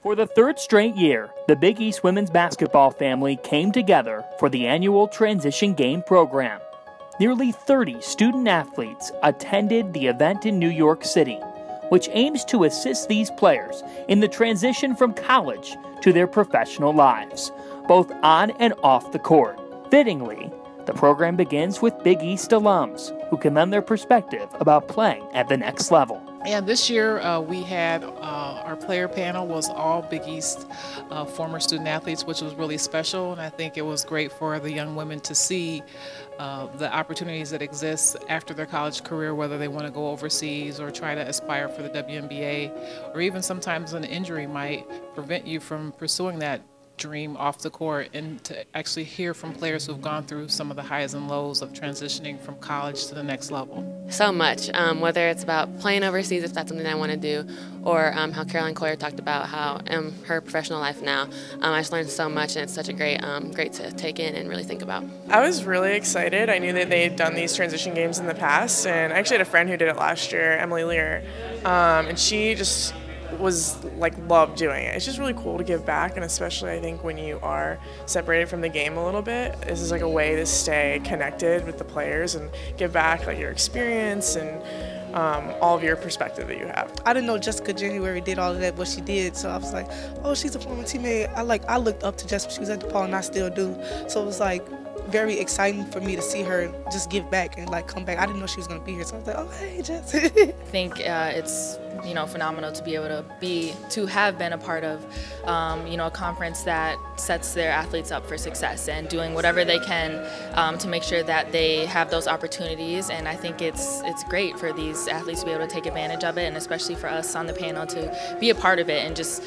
For the 3rd straight year, the Big East women's basketball family came together for the annual transition game program. Nearly 30 student athletes attended the event in New York City, which aims to assist these players in the transition from college to their professional lives, both on and off the court. Fittingly, the program begins with Big East alums who can lend their perspective about playing at the next level. And this year we had our player panel was all Big East former student athletes, which was really special. And I think it was great for the young women to see the opportunities that exist after their college career, whether they want to go overseas or try to aspire for the WNBA, or even sometimes an injury might prevent you from pursuing that dream off the court, and to actually hear from players who've gone through some of the highs and lows of transitioning from college to the next level. So much, whether it's about playing overseas, if that's something I want to do, or how Caroline Coyer talked about how her professional life now. I just learned so much, and it's such a great to take in and really think about. I was really excited. I knew that they had done these transition games in the past, and I actually had a friend who did it last year, Emily Lear, and she just was loved doing it. It's just really cool to give back, and especially I think when you are separated from the game a little bit, this is a way to stay connected with the players and give back your experience and all of your perspective that you have. I didn't know Jessica January did all of that, what she did, so I was like, oh, she's a former teammate. I looked up to Jessica. She was at DePaul, and I still do. So it was very exciting for me to see her just give back and come back. I didn't know she was going to be here, so I was like, oh, hey, Jess. I think it's phenomenal to be able to have been a part of a conference that sets their athletes up for success and doing whatever they can to make sure that they have those opportunities. And I think it's great for these athletes to be able to take advantage of it, and especially for us on the panel to be a part of it, and just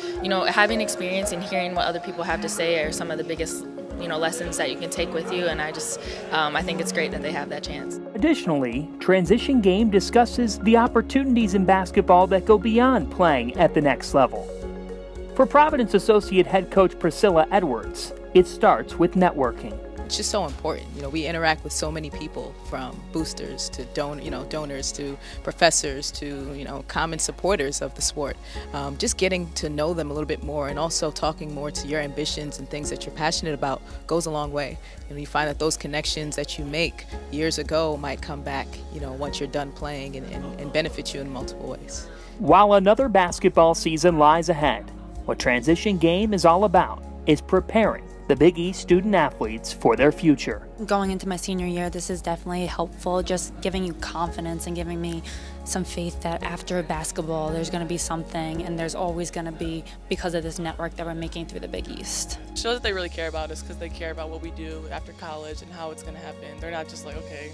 having experience and hearing what other people have to say are some of the biggest lessons that you can take with you, and I think it's great that they have that chance. Additionally, Transition Game discusses the opportunities in basketball that go beyond playing at the next level. For Providence Associate Head Coach Priscilla Edwards, it starts with networking. it's just so important. You know, we interact with so many people, from boosters to donors to professors to common supporters of the sport. Just getting to know them a little bit more, and also talking more to your ambitions and things that you're passionate about goes a long way. You find that those connections that you make years ago might come back, once you're done playing and benefit you in multiple ways. While another basketball season lies ahead, what Transition Game is all about is preparing the Big East student athletes for their future. Going into my senior year, this is definitely helpful, just giving you confidence and giving me some faith that after basketball there's going to be something, and there's always going to be, because of this network that we're making through the Big East. It shows that they really care about us, because they care about what we do after college and how it's going to happen. They're not just like, okay,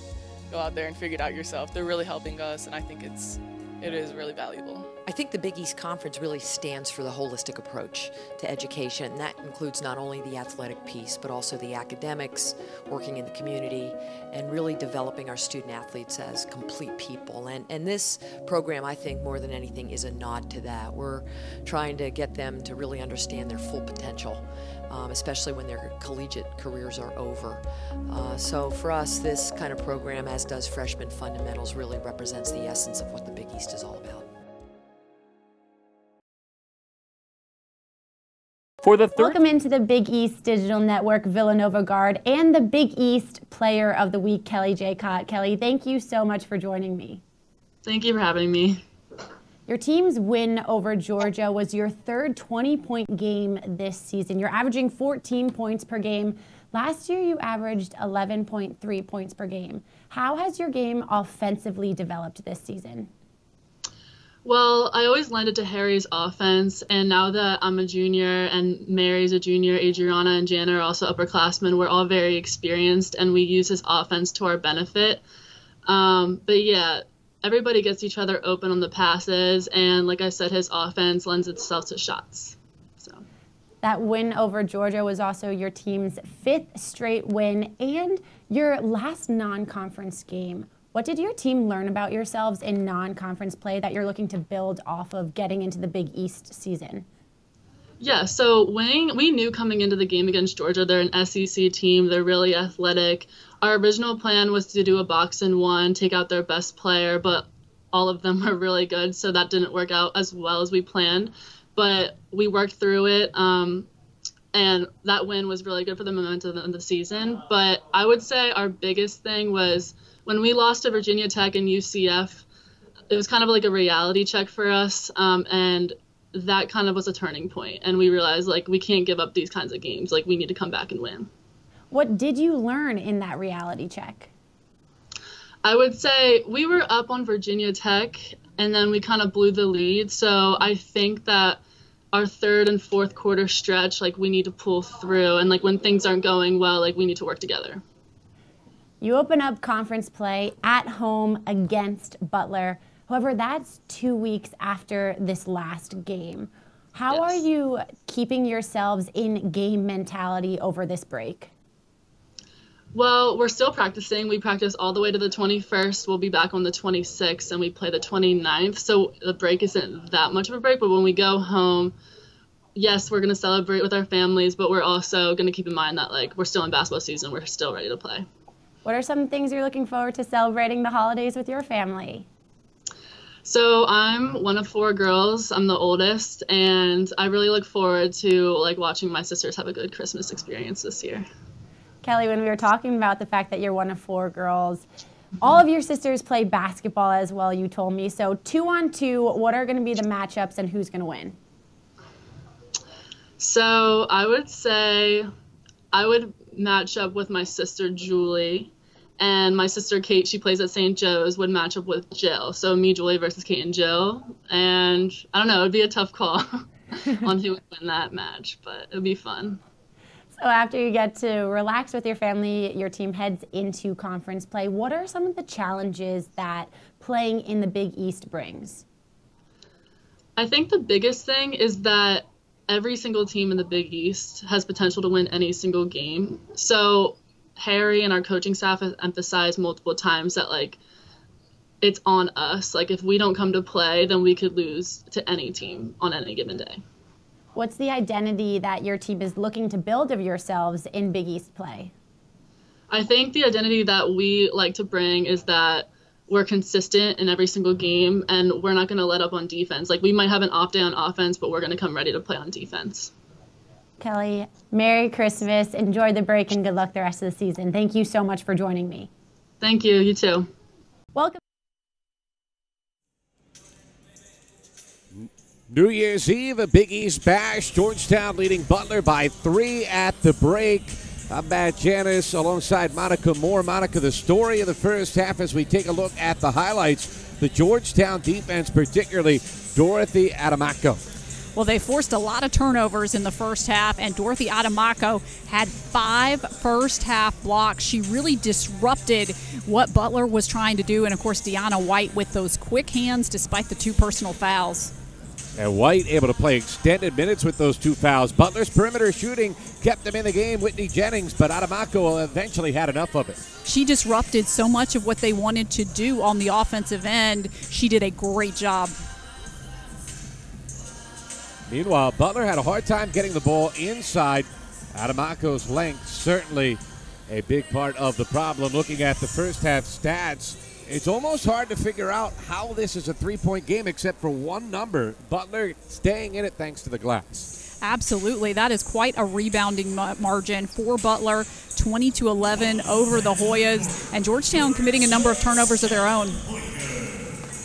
go out there and figure it out yourself. They're really helping us, and I think it is really valuable. I think the Big East Conference really stands for the holistic approach to education. And that includes not only the athletic piece, but also the academics, working in the community, and really developing our student athletes as complete people. And this program, I think, more than anything, is a nod to that. We're trying to get them to really understand their full potential, especially when their collegiate careers are over. So for us, this kind of program, as does Freshman Fundamentals, really represents the essence of what the Big East is all about. Welcome into the Big East Digital Network Villanova guard and the Big East Player of the Week, Kelly Jaycott. Kelly, thank you so much for joining me. Thank you for having me. Your team's win over Georgia was your third 20-point game this season. You're averaging 14 points per game. Last year, you averaged 11.3 points per game. How has your game offensively developed this season? Well, I always lended to Harry's offense, and now that I'm a junior and Mary's a junior, Adriana and Jana are also upperclassmen, we're all very experienced, and we use his offense to our benefit. But yeah, everybody gets each other open on the passes, and like I said, his offense lends itself to shots. That win over Georgia was also your team's 5th straight win and your last non-conference game. What did your team learn about yourselves in non-conference play that you're looking to build off of getting into the Big East season? Yeah, so we knew coming into the game against Georgia, they're an SEC team, they're really athletic. Our original plan was to do a box-and-1, take out their best player, but all of them were really good, so that didn't work out as well as we planned. But we worked through it, and that win was really good for the momentum of the season. But I would say our biggest thing was when we lost to Virginia Tech and UCF, it was kind of like a reality check for us, and that kind of was a turning point. And we realized, like, we can't give up these kinds of games. Like, we need to come back and win. What did you learn in that reality check? I would say we were up on Virginia Tech, and then we kind of blew the lead. So I think that our third and fourth quarter stretch, like, we need to pull through. And, like, when things aren't going well, like, we need to work together. You open up conference play at home against Butler. However, that's 2 weeks after this last game. How are you keeping yourselves in game mentality over this break? Well, we're still practicing. We practice all the way to the 21st. We'll be back on the 26th, and we play the 29th. So the break isn't that much of a break, but when we go home, yes, we're going to celebrate with our families, but we're also going to keep in mind that, like, we're still in basketball season. We're still ready to play. What are some things you're looking forward to celebrating the holidays with your family? So I'm one of 4 girls. I'm the oldest, and I really look forward to, like, watching my sisters have a good Christmas experience this year. Kelly, when we were talking about the fact that you're one of 4 girls, all of your sisters play basketball as well, you told me. So 2-on-2, what are going to be the matchups and who's going to win? So I would say I would match up with my sister Julie, and my sister Kate, she plays at St. Joe's, would match up with Jill. So me, Julie versus Kate and Jill. And I don't know, it would be a tough call on who would win that match, but it would be fun. So after you get to relax with your family, your team heads into conference play. What are some of the challenges that playing in the Big East brings? I think the biggest thing is that every single team in the Big East has potential to win any single game. So Harry and our coaching staff has emphasized multiple times that, like, it's on us. Like, if we don't come to play, then we could lose to any team on any given day. What's the identity that your team is looking to build of yourselves in Big East play? I think the identity that we like to bring is that we're consistent in every single game, and we're not going to let up on defense. Like, we might have an off day on offense, but we're going to come ready to play on defense. Kelly, Merry Christmas. Enjoy the break and good luck the rest of the season. Thank you so much for joining me. Thank you. You too. Welcome. New Year's Eve, a Big East bash. Georgetown leading Butler by 3 at the break. I'm Matt Janis alongside Monica Moore. Monica, the story of the first half as we take a look at the highlights. The Georgetown defense, particularly Dorothy Adamaco. Well, they forced a lot of turnovers in the first half, and Dorothy Adamaco had 5 first-half blocks. She really disrupted what Butler was trying to do, and, of course, Deanna White with those quick hands despite the 2 personal fouls. And White able to play extended minutes with those 2 fouls. Butler's perimeter shooting kept them in the game, Whitney Jennings, but Adamaco eventually had enough of it. She disrupted so much of what they wanted to do on the offensive end. She did a great job. Meanwhile, Butler had a hard time getting the ball inside. Adamaco's length certainly a big part of the problem. Looking at the first half stats, it's almost hard to figure out how this is a 3-point game except for one number. Butler staying in it thanks to the glass. Absolutely. That is quite a rebounding margin for Butler, 20-11 over the Hoyas, and Georgetown committing a number of turnovers of their own.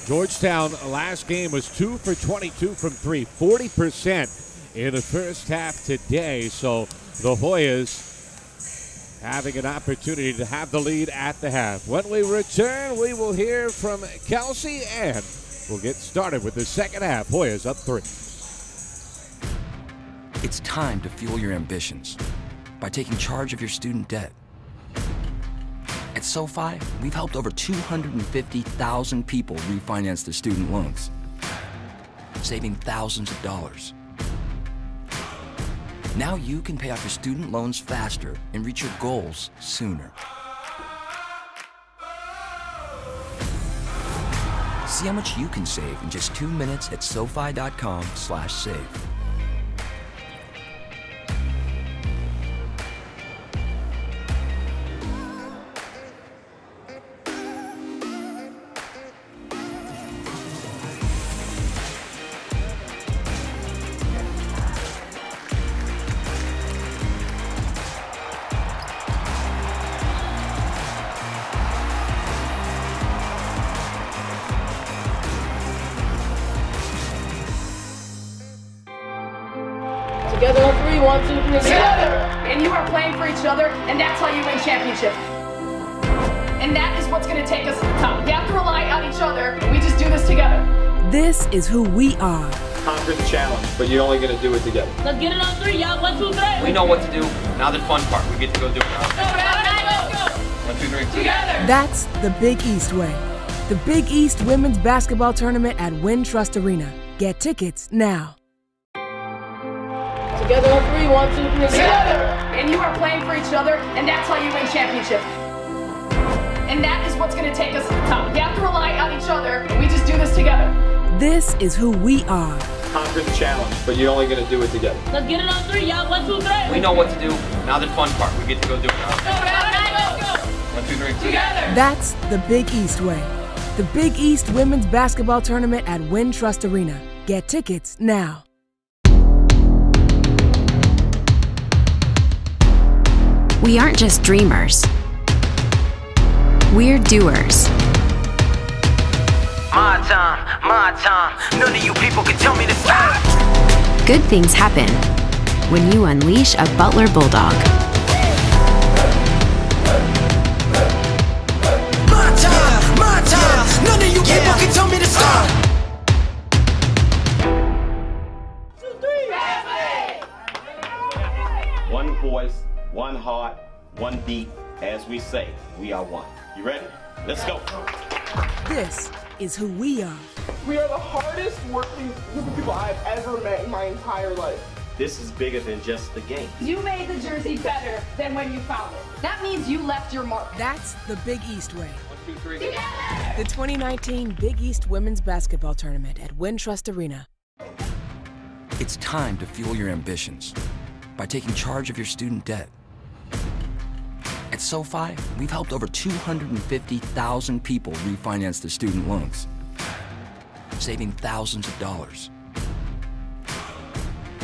Georgetown last game was 2 for 22 from 3, 40% in the first half today. So the Hoyas having an opportunity to have the lead at the half. When we return, we will hear from Kelsey, and we'll get started with the second half. Hoyas up 3. It's time to fuel your ambitions by taking charge of your student debt. At SoFi, we've helped over 250,000 people refinance their student loans, saving thousands of dollars. Now you can pay off your student loans faster and reach your goals sooner. See how much you can save in just 2 minutes at SoFi.com/save. Together on 3, 1, 2, 3, together! And you are playing for each other, and that's how you win championship. And that is what's going to take us to the top. You have to rely on each other, and we just do this together. This is who we are. Conference challenge, but you're only going to do it together. Let's get it on 3, y'all. 1, 2, 3. We know what to do. Now the fun part. We get to go do it. Let's go. 1, 2, 3. Together. That's the Big East way. The Big East Women's Basketball Tournament at Wintrust Arena. Get tickets now. Together on 3, 1, 2, 3, together! And you are playing for each other, and that's how you win championship. And that is what's going to take us to the top. You have to rely on each other, and we just do this together. This is who we are. Conference challenge, but you're only going to do it together. Let's get it on 3, y'all. 1, 2, 3. We know what to do. Now the fun part. We get to go do it. Let's go. 1, 2, 3. Together. That's the Big East way. The Big East Women's Basketball Tournament at Wintrust Arena. Get tickets now. We aren't just dreamers. We're doers. My time. None of you people can tell me to stop. Good things happen when you unleash a Butler Bulldog. My time. None of you people can tell me to stop. 2, 3. One voice, one heart, one beat. As we say, we are one. You ready? Let's go. This is who we are. We are the hardest working group of people I've ever met in my entire life. This is bigger than just the game. You made the jersey better than when you found it. That means you left your mark. That's the Big East way. 1, 2, 3. Together! The 2019 Big East Women's Basketball Tournament at Wintrust Arena. It's time to fuel your ambitions by taking charge of your student debt. At At SoFi, we've helped over 250,000 people refinance their student loans, saving thousands of dollars.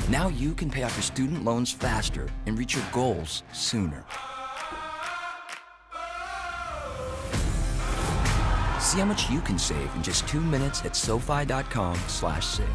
Now you can pay off your student loans faster and reach your goals sooner. See how much you can save in just 2 minutes at SoFi.com/save.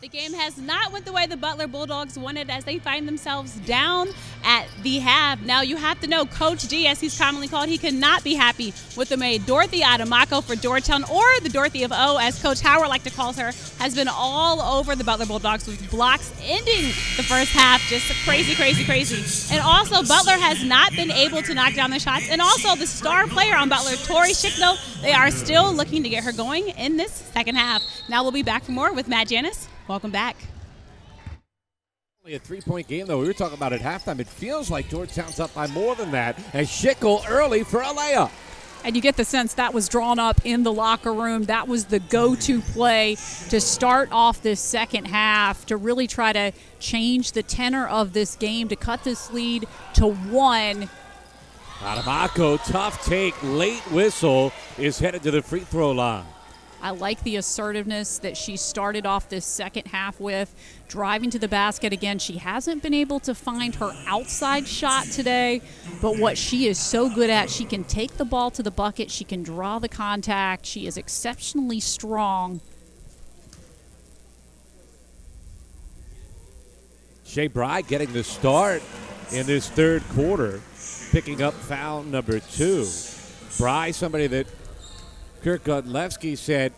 The game has not went the way the Butler Bulldogs wanted as they find themselves down at the half. Now you have to know Coach D, as he's commonly called, he could not be happy with the maid. Dorothy Adamako for Georgetown, or the Dorothy of O, as Coach Howard liked to call her, has been all over the Butler Bulldogs with blocks ending the first half. Just crazy, crazy, crazy. And also Butler has not been able to knock down the shots. And also the star player on Butler, Tori Schickno, they are still looking to get her going in this second half. Now we'll be back for more with Matt Janis. Welcome back. Only a 3-point game, though. We were talking about at halftime. It feels like Georgetown's up by more than that. And Schickel early for a layup. And you get the sense that was drawn up in the locker room. That was the go-to play to start off this second half, to really try to change the tenor of this game, to cut this lead to 1. Adamako, tough take, late whistle, is headed to the free throw line. I like the assertiveness that she started off this second half with, driving to the basket again. She hasn't been able to find her outside shot today, but what she is so good at, she can take the ball to the bucket, she can draw the contact, she is exceptionally strong. Shea Bride getting the start in this third quarter, picking up foul number 2. Bride, somebody that Kirk Godlewski said,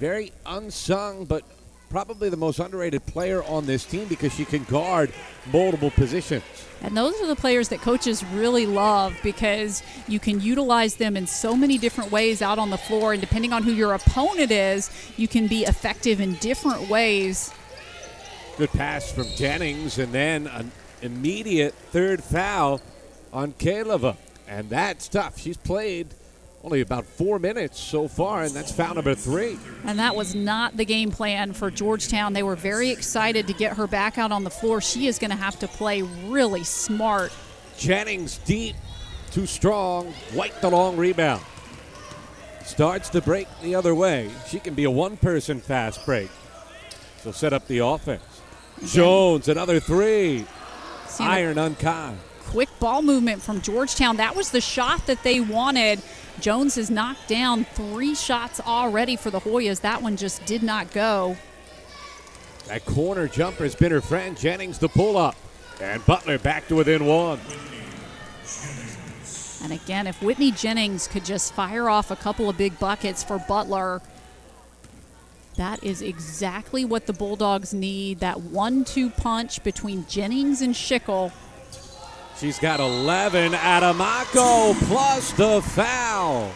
very unsung, but probably the most underrated player on this team because she can guard multiple positions. And those are the players that coaches really love because you can utilize them in so many different ways out on the floor, and depending on who your opponent is, you can be effective in different ways. Good pass from Jennings, and then an immediate third foul on Kaleva. And that's tough. She's played only about 4 minutes so far, and that's foul number 3. And that was not the game plan for Georgetown. They were very excited to get her back out on the floor. She is going to have to play really smart. Jennings deep, too strong. White the long rebound. Starts the break the other way. She can be a one-person fast break. She'll set up the offense. Jones, another 3. Iron unkind. Quick ball movement from Georgetown. That was the shot that they wanted. Jones has knocked down 3 shots already for the Hoyas. That one just did not go. That corner jumper has been her friend. Jennings the pull-up. And Butler back to within 1. And again, if Whitney Jennings could just fire off a couple of big buckets for Butler, that is exactly what the Bulldogs need. That 1-2 punch between Jennings and Schickel. She's got 11. Adamako plus the foul.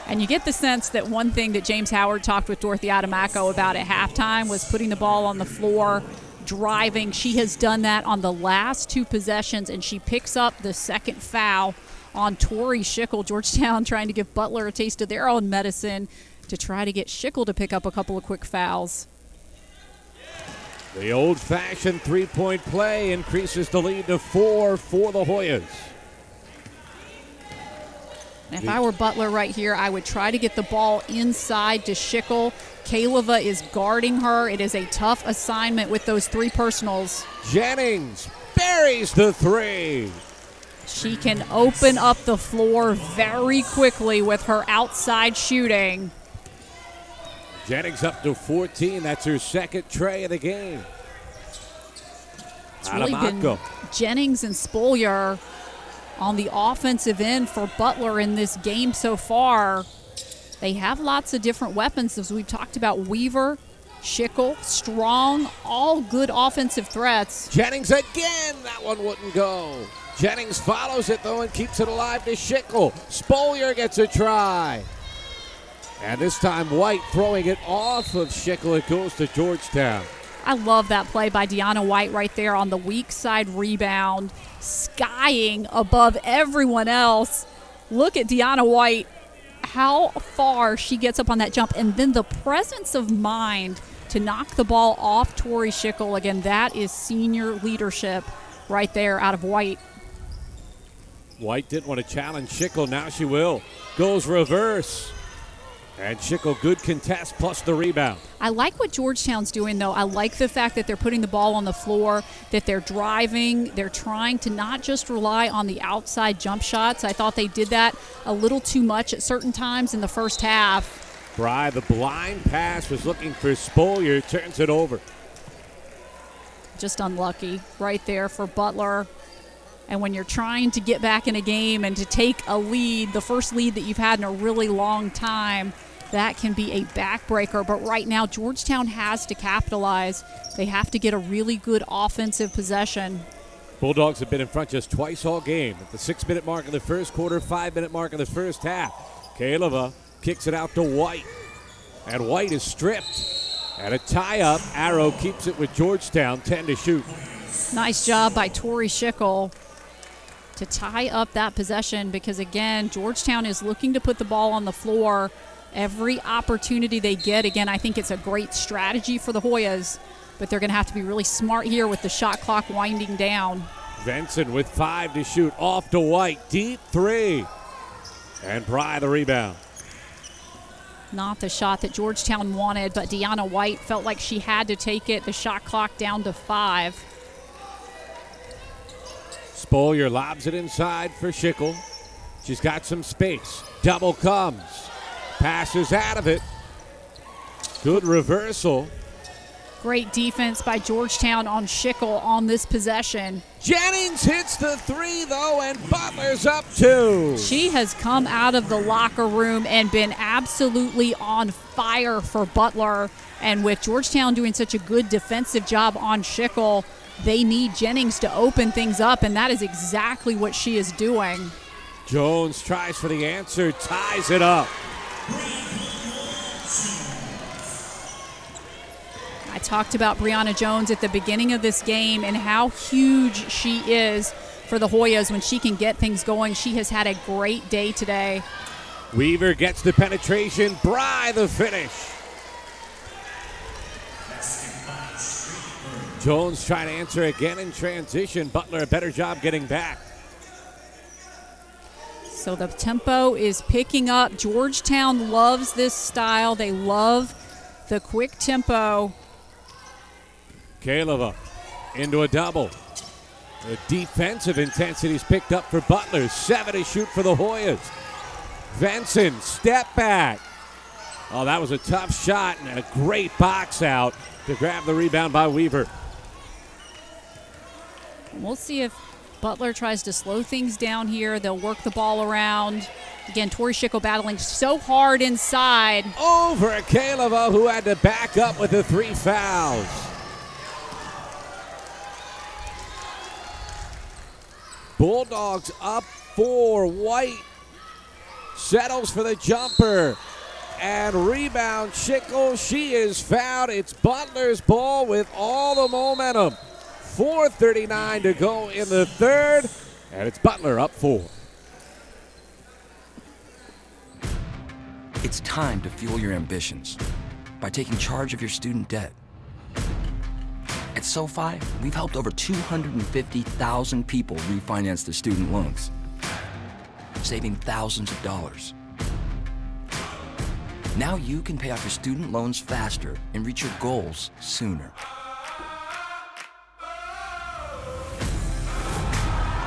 And you get the sense that one thing that James Howard talked with Dorothy Adamako about at halftime was putting the ball on the floor, driving. She has done that on the last 2 possessions, and she picks up the second foul on Tori Schickel. Georgetown trying to give Butler a taste of their own medicine to try to get Schickel to pick up a couple of quick fouls. The old-fashioned 3-point play increases the lead to 4 for the Hoyas. And if I were Butler right here, I would try to get the ball inside to Schickel. Kaleva is guarding her. It is a tough assignment with those 3 personals. Jennings buries the 3. She can open up the floor very quickly with her outside shooting. Jennings up to 14. That's her second tray of the game. It's really been Jennings and Spoliar on the offensive end for Butler in this game so far. They have lots of different weapons, as we've talked about. Weaver Schickel, strong, all good offensive threats. Jennings again. That one wouldn't go. Jennings follows it, though, and keeps it alive to Schickel. Spolier gets a try. And this time, White throwing it off of Schickel. It goes to Georgetown. I love that play by Deanna White right there on the weak side rebound, skying above everyone else. Look at Deanna White, how far she gets up on that jump, and then the presence of mind to knock the ball off Tori Schickel. Again, that is senior leadership right there out of White. White didn't want to challenge Schickel. Now she will. Goes reverse. And Schickel, good contest plus the rebound. I like what Georgetown's doing, though. I like the fact that they're putting the ball on the floor, that they're driving. They're trying to not just rely on the outside jump shots. I thought they did that a little too much at certain times in the first half. Bry, the blind pass, was looking for Spolier. Turns it over. Just unlucky right there for Butler. And when you're trying to get back in a game and to take a lead, the first lead that you've had in a really long time, that can be a backbreaker. But right now, Georgetown has to capitalize. They have to get a really good offensive possession. Bulldogs have been in front just twice all game. At the 6-minute mark of the first quarter, 5-minute mark of the first half. Kaleva kicks it out to White. And White is stripped. And a tie-up. Arrow keeps it with Georgetown, 10 to shoot. Nice job by Tori Schickel to tie up that possession because, again, Georgetown is looking to put the ball on the floor every opportunity they get. Again, I think it's a great strategy for the Hoyas, but they're going to have to be really smart here with the shot clock winding down. Venson with 5 to shoot. Off to White. Deep three. And Bry the rebound. Not the shot that Georgetown wanted, but Deanna White felt like she had to take it. The shot clock down to 5. Spolier lobs it inside for Schickel. She's got some space. Double comes. Passes out of it. Good reversal. Great defense by Georgetown on Schickel on this possession. Jennings hits the 3, though, and Butler's up 2. She has come out of the locker room and been absolutely on fire for Butler. And with Georgetown doing such a good defensive job on Schickel, they need Jennings to open things up, and that is exactly what she is doing. Jones tries for the answer, ties it up. I talked about Brianna Jones at the beginning of this game and how huge she is for the Hoyas when she can get things going. She has had a great day today. Weaver gets the penetration. Bry the finish. Jones trying to answer again in transition. Butler a better job getting back. So the tempo is picking up. Georgetown loves this style. They love the quick tempo. Kaleva into a double. The defensive intensity is picked up for Butler. 7 to shoot for the Hoyas. Venson, step back. Oh, that was a tough shot and a great box out to grab the rebound by Weaver. We'll see if Butler tries to slow things down here. They'll work the ball around. Again, Tori Schickel battling so hard inside. Over Kaleva, who had to back up with the 3 fouls. Bulldogs up 4. White settles for the jumper. And rebound Schickel. She is fouled. It's Butler's ball with all the momentum. 4:39 to go in the third. And it's Butler up 4. It's time to fuel your ambitions by taking charge of your student debt. At SoFi, we've helped over 250,000 people refinance their student loans, saving thousands of dollars. Now you can pay off your student loans faster and reach your goals sooner.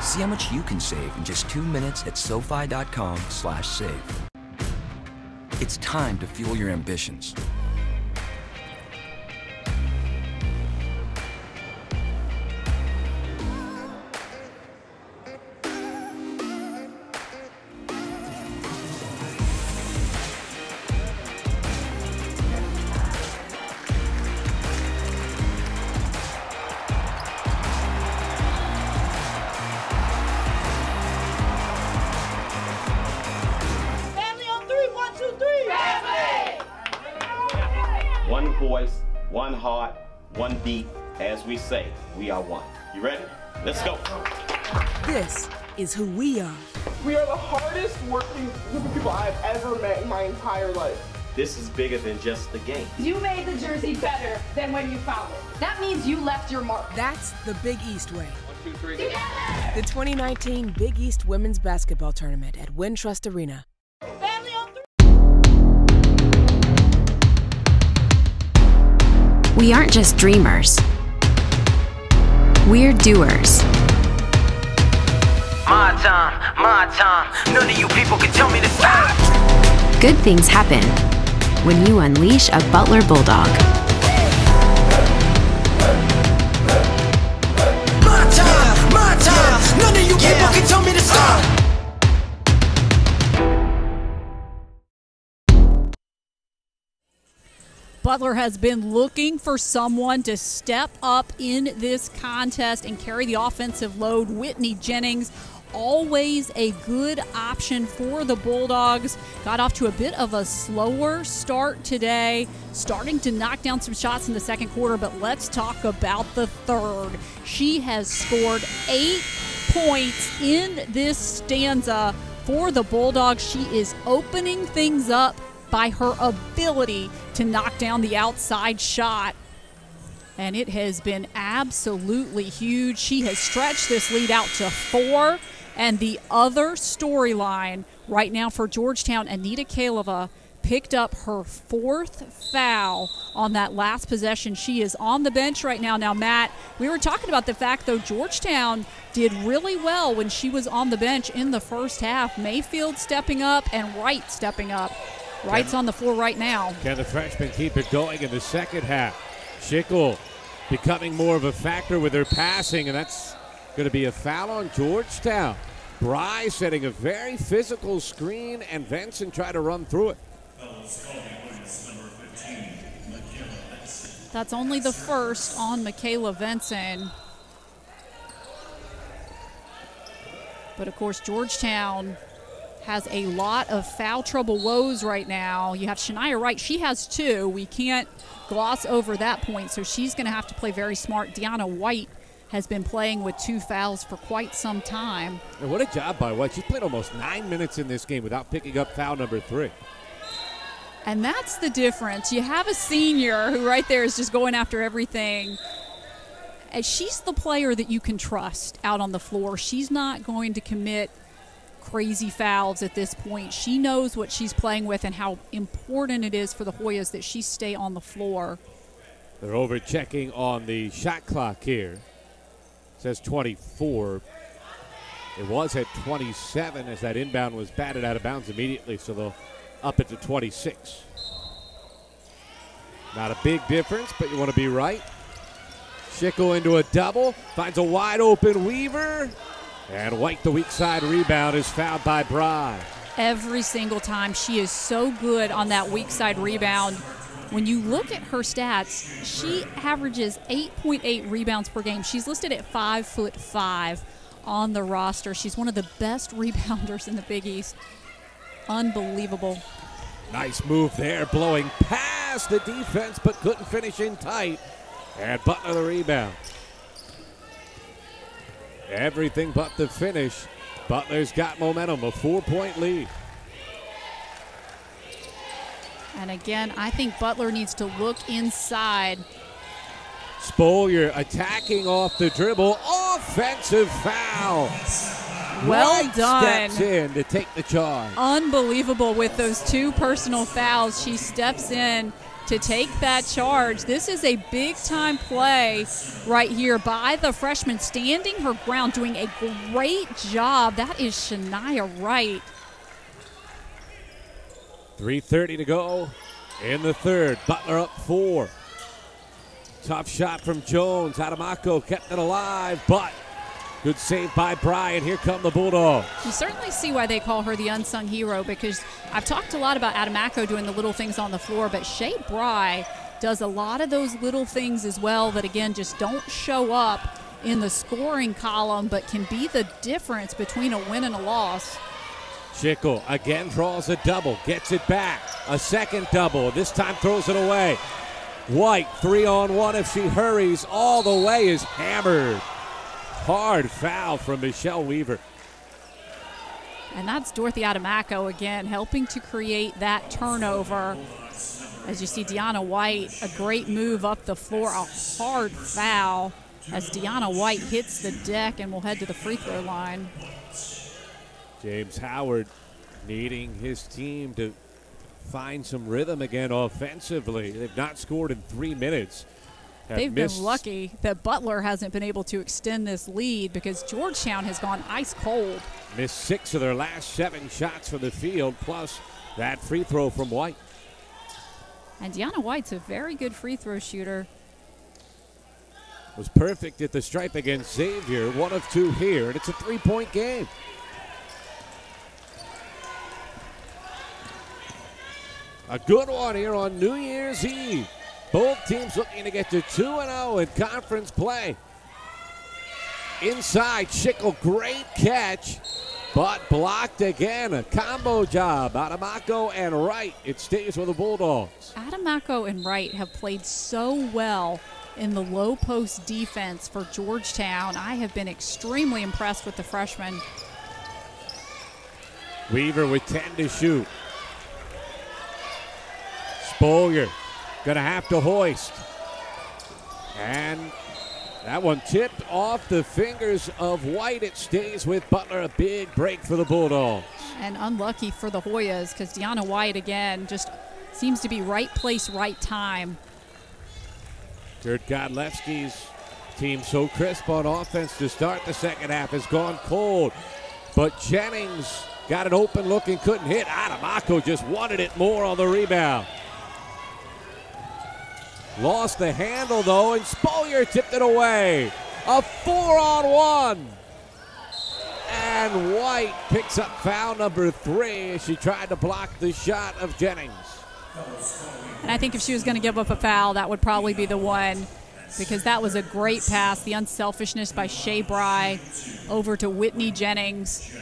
See how much you can save in just 2 minutes at SoFi.com/save. It's time to fuel your ambitions. one heart, one beat, as we say, we are one. You ready? Let's go. This is who we are. We are the hardest working group of people I've ever met in my entire life. This is bigger than just the game. You made the jersey better than when you found it. That means you left your mark. That's the Big East way. 1, 2, 3. Together! The 2019 Big East Women's Basketball Tournament at Wintrust Arena. Family on 3. We aren't just dreamers. We're doers. My time. None of you people can tell me to stop. Good things happen when you unleash a Butler Bulldog. My time. None of you people can tell me to stop. Butler has been looking for someone to step up in this contest and carry the offensive load. Whitney Jennings, always a good option for the Bulldogs. Got off to a bit of a slower start today, starting to knock down some shots in the second quarter, but let's talk about the third. She has scored 8 points in this stanza for the Bulldogs. She is opening things up by her ability to knock down the outside shot. And it has been absolutely huge. She has stretched this lead out to 4. And the other storyline right now for Georgetown, Anita Kaleva picked up her 4th foul on that last possession. She is on the bench right now. Now, Matt, we were talking about the fact, though, Georgetown did really well when she was on the bench in the first half. Mayfield stepping up and Wright stepping up. Wright's on the floor right now. Can the freshman keep it going in the second half? Schickel becoming more of a factor with her passing, and that's going to be a foul on Georgetown. Bry setting a very physical screen, and Venson tried to run through it. That's only the first on Michaela Venson. But, of course, Georgetown has a lot of foul trouble woes right now. You have Shania Wright. She has 2. We can't gloss over that point, so she's going to have to play very smart. Deanna White has been playing with 2 fouls for quite some time. And what a job by White. She played almost 9 minutes in this game without picking up foul number 3. And that's the difference. You have a senior who right there is just going after everything. And she's the player that you can trust out on the floor. She's not going to commit crazy fouls at this point. She knows what she's playing with and how important it is for the Hoyas that she stay on the floor. They're over checking on the shot clock here. It says 24. It was at 27 as that inbound was batted out of bounds immediately, so they'll up it to 26. Not a big difference, but you want to be right. Schickel into a double, finds a wide open Weaver, and White, the weak side rebound, is fouled by Bry. Every single time. She is so good on that weak side rebound. When you look at her stats, she averages 8.8 rebounds per game. She's listed at 5'5" on the roster. She's one of the best rebounders in the Big East. Unbelievable. Nice move there, blowing past the defense, but couldn't finish in tight. And Butler the rebound. Everything but the finish. Butler's got momentum, a 4-point lead. And again, I think Butler needs to look inside. Spolier attacking off the dribble. Offensive foul. Well White done. Steps in to take the charge. Unbelievable with those 2 personal fouls. She steps in to take that charge. This is a big-time play right here by the freshman, standing her ground, doing a great job. That is Shania Wright. 3:30 to go in the third. Butler up 4. Tough shot from Jones. Adamako kept it alive, but good save by Bryant. Here come the Bulldogs. You certainly see why they call her the unsung hero, because I've talked a lot about Adamako doing the little things on the floor, but Shea Bry does a lot of those little things as well that, again, just don't show up in the scoring column, but can be the difference between a win and a loss. Schickel again draws a double, gets it back. A second double, this time throws it away. White, 3-on-1 if she hurries all the way, is hammered. Hard foul from Michelle Weaver. And that's Dorothy Adamaco again, helping to create that turnover. As you see Deanna White, a great move up the floor, a hard foul as Deanna White hits the deck and will head to the free throw line. James Howard needing his team to find some rhythm again offensively. They've not scored in 3 minutes. They've been lucky that Butler hasn't been able to extend this lead because Georgetown has gone ice cold. Missed 6 of their last 7 shots from the field, plus that free throw from White. And Deanna White's a very good free throw shooter. Was perfect at the stripe against Xavier. 1 of 2 here, and it's a 3-point game. A good one here on New Year's Eve. Both teams looking to get to 2-0 in conference play. Inside, Schickel, great catch, but blocked again. A combo job. Adamaco and Wright. It stays with the Bulldogs. Adamaco and Wright have played so well in the low post defense for Georgetown. I have been extremely impressed with the freshmen. Weaver with 10 to shoot. Spolier gonna have to hoist. And that one tipped off the fingers of White. It stays with Butler. A big break for the Bulldogs. And unlucky for the Hoyas because Deanna White, again, just seems to be right place, right time. Gert Godlewski's team so crisp on offense to start the second half has gone cold. But Jennings got an open look and couldn't hit. Adamaco just wanted it more on the rebound. Lost the handle, though, and Spolier tipped it away. A 4-on-1. And White picks up foul number 3 as she tried to block the shot of Jennings. And I think if she was going to give up a foul, that would probably be the one because that was a great pass. The unselfishness by Shea Bry over to Whitney Jennings.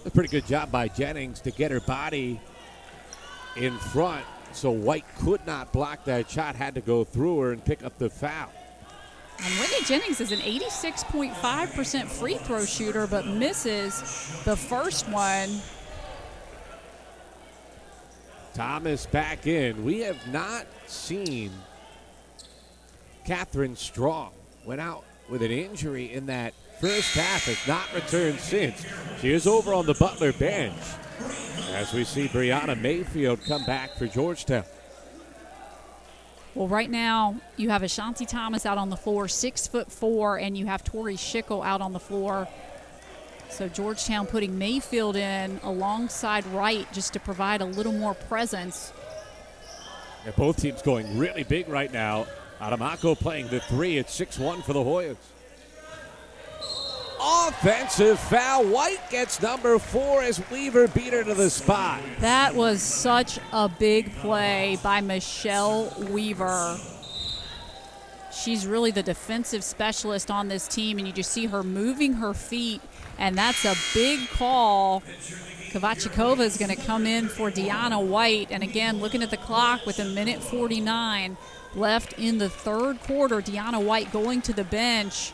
A pretty good job by Jennings to get her body in front. So White could not block that shot, had to go through her and pick up the foul. And Whitney Jennings is an 86.5% free throw shooter, but misses the first one. Thomas back in. We have not seen Catherine Strong. Went out with an injury in that first half, has not returned since. She is over on the Butler bench as we see Brianna Mayfield come back for Georgetown. Well, right now you have Ashanti Thomas out on the floor, 6'4", and you have Tori Schickel out on the floor. So Georgetown putting Mayfield in alongside Wright just to provide a little more presence. Yeah, both teams going really big right now. Adamaco playing the 3 at 6-1 for the Hoyas. Offensive foul. White gets number 4 as Weaver beat her to the spot. That was such a big play by Michelle Weaver. She's really the defensive specialist on this team, and you just see her moving her feet, and that's a big call. Kovachikova is going to come in for Deanna White, and again, looking at the clock with 1:49 left in the third quarter, Deanna White going to the bench.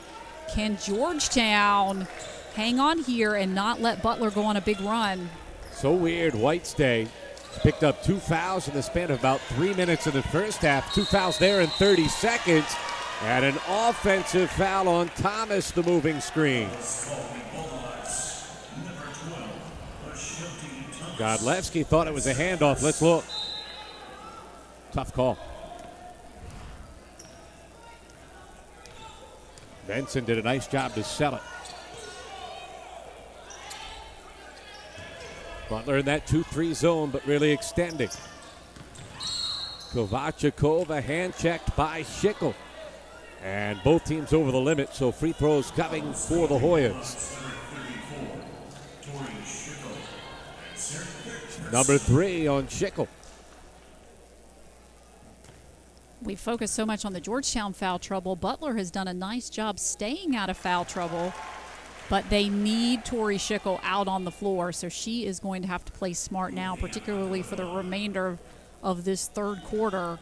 Can Georgetown hang on here and not let Butler go on a big run? So weird. White's day. Picked up 2 fouls in the span of about 3 minutes in the first half. 2 fouls there in 30 seconds. And an offensive foul on Thomas, the moving screen. Godlewski thought it was a handoff. Let's look. Tough call. Benson did a nice job to sell it. Butler in that 2-3 zone, but really extending. Kovachikova hand-checked by Schickel. And both teams over the limit, so free throws coming for the Hoyas. Number 3 on Schickel. We focus so much on the Georgetown foul trouble. Butler has done a nice job staying out of foul trouble, but they need Tori Schickel out on the floor, so she is going to have to play smart now, particularly for the remainder of this third quarter.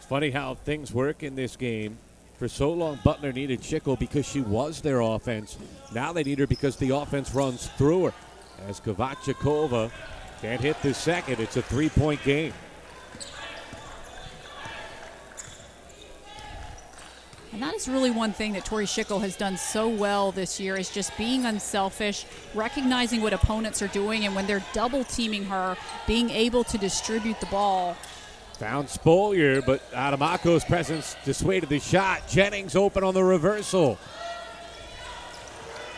Funny how things work in this game. For so long, Butler needed Schickel because she was their offense. Now they need her because the offense runs through her. As Kovačikova can't hit the second, it's a 3-point game. And that is really one thing that Tori Schickel has done so well this year, is just being unselfish, recognizing what opponents are doing, and when they're double teaming her, being able to distribute the ball. Found Spolier, but Adamako's presence dissuaded the shot. Jennings open on the reversal.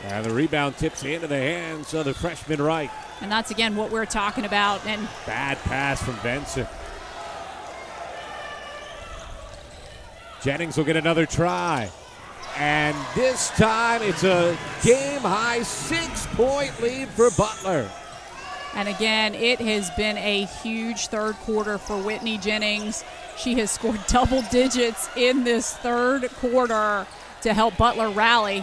And the rebound tips into the hands of the freshman right. And that's, again, what we're talking about. And bad pass from Benson. Jennings will get another try. And this time it's a game-high 6-point lead for Butler. And again, it has been a huge third quarter for Whitney Jennings. She has scored double digits in this third quarter to help Butler rally.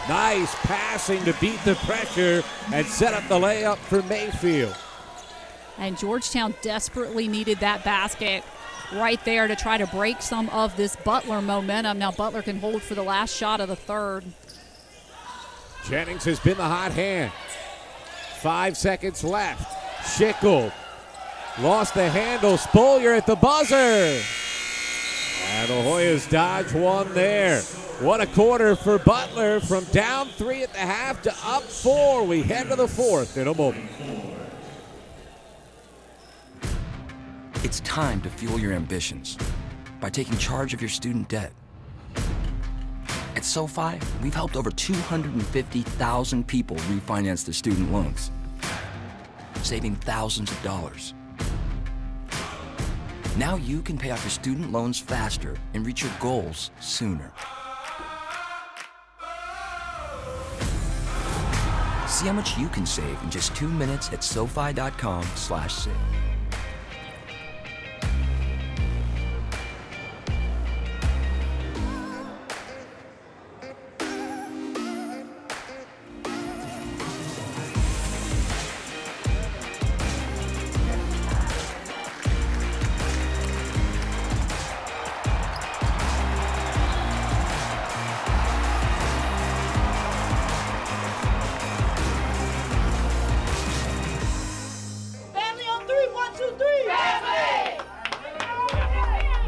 Nice passing to beat the pressure and set up the layup for Mayfield. And Georgetown desperately needed that basket right there to try to break some of this Butler momentum. Now Butler can hold for the last shot of the third. Jennings has been the hot hand. 5 seconds left. Schickel lost the handle. Spolier at the buzzer. And the Hoyas dodge one there. What a quarter for Butler, from down 3 at the half to up 4. We head to the fourth in a moment. It's time to fuel your ambitions by taking charge of your student debt. At SoFi, we've helped over 250,000 people refinance their student loans, saving thousands of dollars. Now you can pay off your student loans faster and reach your goals sooner. See how much you can save in just 2 minutes at SoFi.com/save.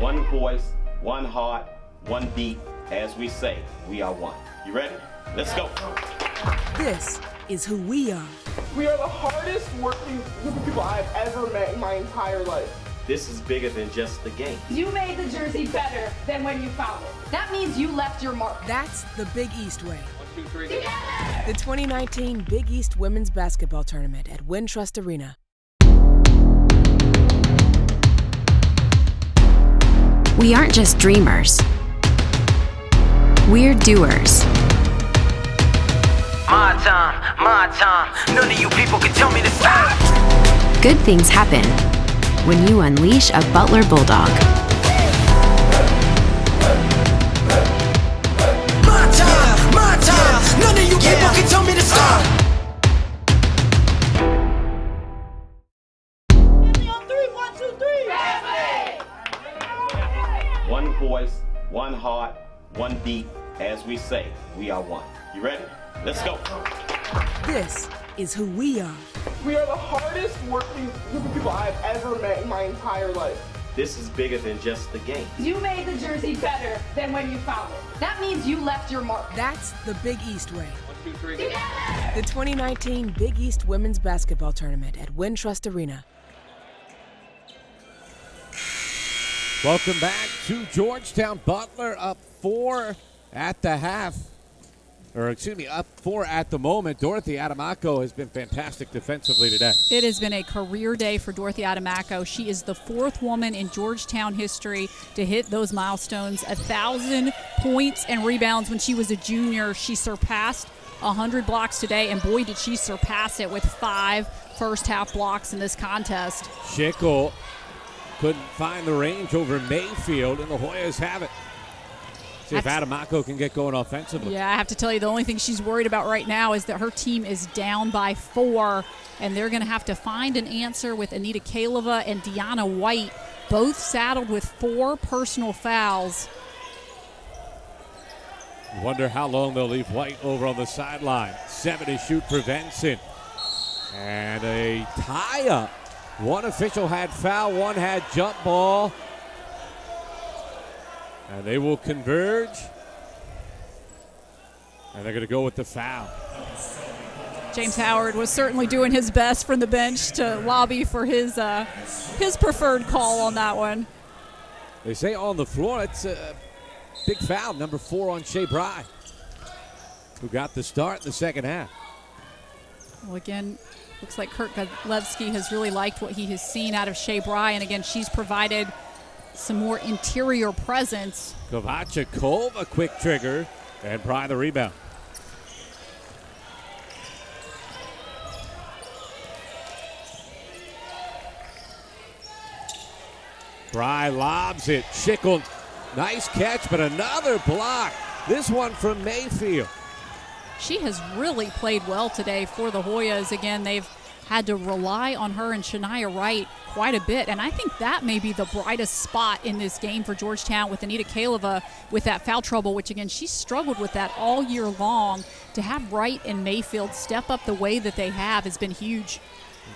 One voice, one heart, one beat. As we say, we are one. You ready? Let's go. This is who we are. We are the hardest working group of people I've ever met in my entire life. This is bigger than just the game. You made the jersey better than when you found it. That means you left your mark. That's the Big East way. 1, 2, 3. Together! The 2019 Big East Women's Basketball Tournament at Wintrust Arena. We aren't just dreamers. We're doers. My time. None of you people can tell me to stop. Good things happen when you unleash a Butler Bulldog. My time. None of you people can tell me to stop. One voice, one heart, one beat. As we say, we are one. You ready? Let's go. This is who we are. We are the hardest working group of people I've ever met in my entire life. This is bigger than just the game. You made the jersey better than when you found it. That means you left your mark. That's the Big East way. 1, 2, 3. Together! The 2019 Big East Women's Basketball Tournament at Wintrust Arena. Welcome back to Georgetown. Butler up 4 at the half. Or excuse me, up 4 at the moment. Dorothy Adamako has been fantastic defensively today. It has been a career day for Dorothy Adamako. She is the 4th woman in Georgetown history to hit those milestones. 1,000 points and rebounds when she was a junior. She surpassed 100 blocks today, and boy, did she surpass it with 5 first-half blocks in this contest. Schickel couldn't find the range over Mayfield, and the Hoyas have it. See if Adamako can get going offensively. Yeah, I have to tell you, the only thing she's worried about right now is that her team is down by 4, and they're going to have to find an answer with Anita Kaleva and Deanna White both saddled with 4 personal fouls. Wonder how long they'll leave White over on the sideline. 7 to shoot for Vincent. And a tie-up. One official had foul, one had jump ball. And they will converge. And they're going to go with the foul. James Howard was certainly doing his best from the bench to lobby for his preferred call on that one. They say on the floor, it's a big foul, number 4 on Shea Bry, who got the start in the second half. Well, again, looks like Kurt Godlewski has really liked what he has seen out of Shea Bry, and again, she's provided some more interior presence. Kovačíková, a quick trigger, and Bry the rebound. Bry lobs it. Schickel, nice catch, but another block. This one from Mayfield. She has really played well today for the Hoyas. Again, they've had to rely on her and Shania Wright quite a bit, and I think that may be the brightest spot in this game for Georgetown with Anita Kaleva with that foul trouble, which again, she's struggled with that all year long. To have Wright and Mayfield step up the way that they have has been huge.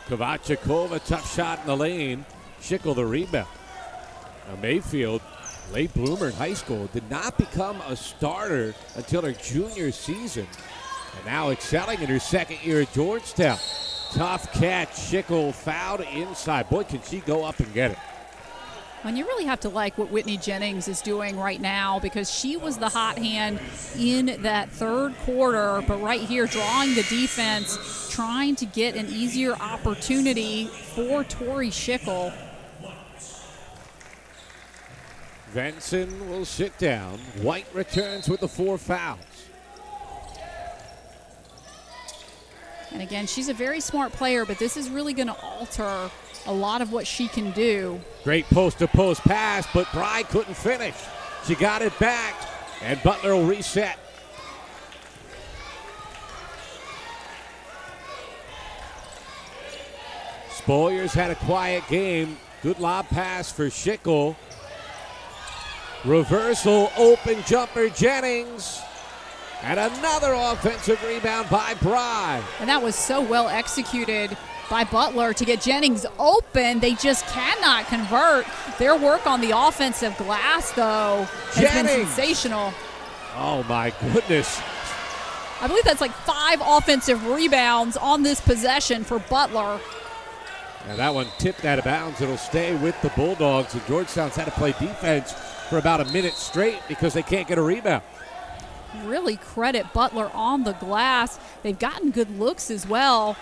Kovačíková, tough shot in the lane. Schickel the rebound. Now Mayfield, late bloomer in high school, did not become a starter until her junior season, and now excelling in her second year at Georgetown. Tough catch. Schickel fouled inside. Boy, can she go up and get it. And you really have to like what Whitney Jennings is doing right now, because she was the hot hand in that third quarter, but right here drawing the defense, trying to get an easier opportunity for Tori Schickel. Venson will sit down. White returns with the 4 fouls. And again, she's a very smart player, but this is really going to alter a lot of what she can do. Great post-to-post pass, but Bry couldn't finish. She got it back, and Butler will reset. Spoilers had a quiet game. Good lob pass for Schickel. Reversal, open jumper, Jennings. And another offensive rebound by Bry. And that was so well executed by Butler to get Jennings open. They just cannot convert. Their work on the offensive glass, though, has been sensational. Oh, my goodness. I believe that's like 5 offensive rebounds on this possession for Butler. And that one tipped out of bounds. It'll stay with the Bulldogs. And Georgetown's had to play defense for about a minute straight because they can't get a rebound. Really credit Butler on the glass. They've gotten good looks as well.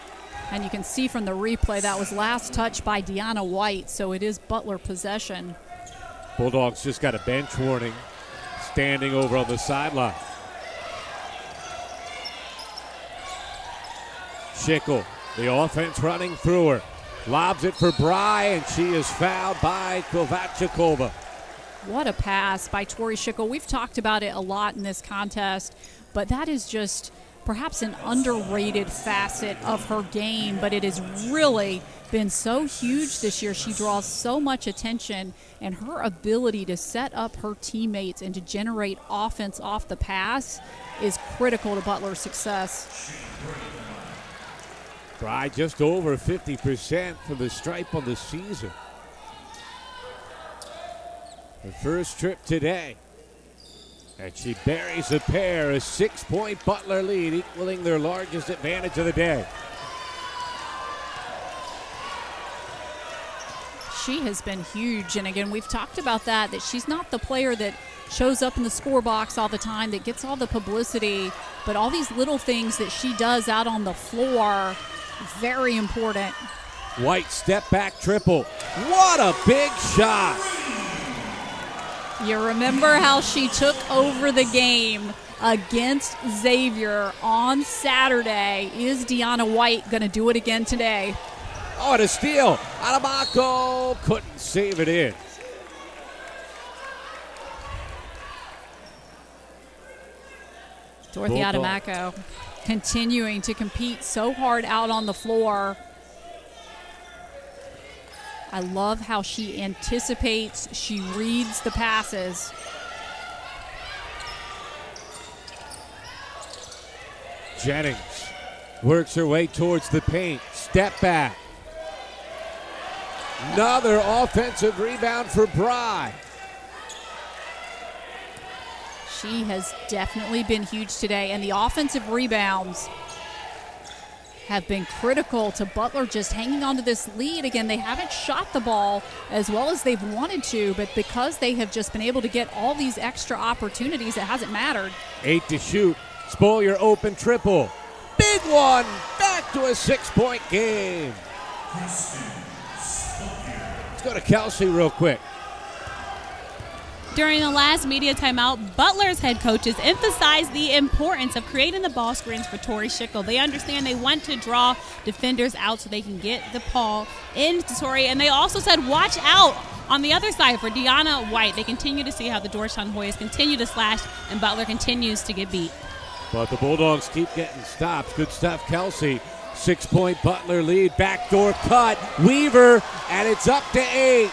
And you can see from the replay that was last touched by Deanna White, so it is Butler possession. Bulldogs just got a bench warning, standing over on the sideline. Schickel, the offense running through her. Lobs it for Bry, and she is fouled by Kovačíková. What a pass by Tori Schickel. We've talked about it a lot in this contest, but that is just perhaps an underrated facet of her game, but it has really been so huge this year. She draws so much attention, and her ability to set up her teammates and to generate offense off the pass is critical to Butler's success. Bry just over 50% from the stripe on the season. Her first trip today. And she buries a pair, a 6-point Butler lead, equaling their largest advantage of the day. She has been huge, and again, we've talked about that she's not the player that shows up in the score box all the time, that gets all the publicity, but all these little things that she does out on the floor, very important. White step back triple. What a big shot. You remember how she took over the game against Xavier on Saturday. Is Deanna White going to do it again today? Oh, and a steal. Adamako couldn't save it in. Dorothy Adamako continuing to compete so hard out on the floor. I love how she anticipates, she reads the passes. Jennings works her way towards the paint. Step back. Another offensive rebound for Bry. She has definitely been huge today, and the offensive rebounds have been critical to Butler just hanging on to this lead. Again, they haven't shot the ball as well as they've wanted to, but because they have just been able to get all these extra opportunities, it hasn't mattered. 8 to shoot. Spoiler open triple. Big one. Back to a 6-point game. Let's go to Kelsey real quick. During the last media timeout, Butler's head coaches emphasized the importance of creating the ball screens for Tori Schickel. They understand they want to draw defenders out so they can get the ball into Tori. And they also said, watch out on the other side for Deanna White. They continue to see how the Georgetown Hoyas continue to slash, and Butler continues to get beat. But the Bulldogs keep getting stops. Good stuff, Kelsey. 6-point Butler lead. Backdoor cut. Weaver, and it's up to 8.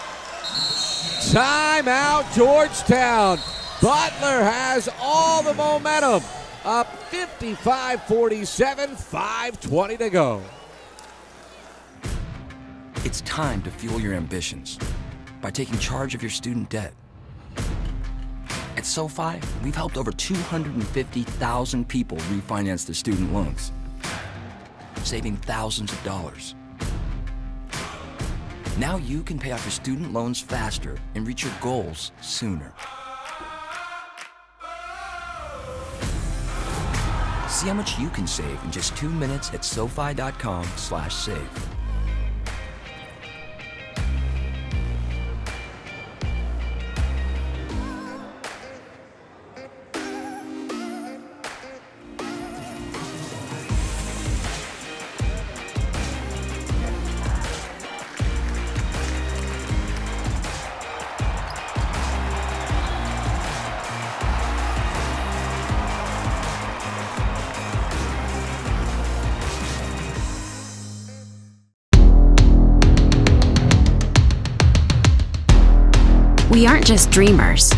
Timeout, Georgetown. Butler has all the momentum. Up 55-47, 5:20 to go. It's time to fuel your ambitions by taking charge of your student debt. At SoFi, we've helped over 250,000 people refinance their student loans, saving thousands of dollars. Now you can pay off your student loans faster and reach your goals sooner. See how much you can save in just 2 minutes at SoFi.com/save. We aren't just dreamers.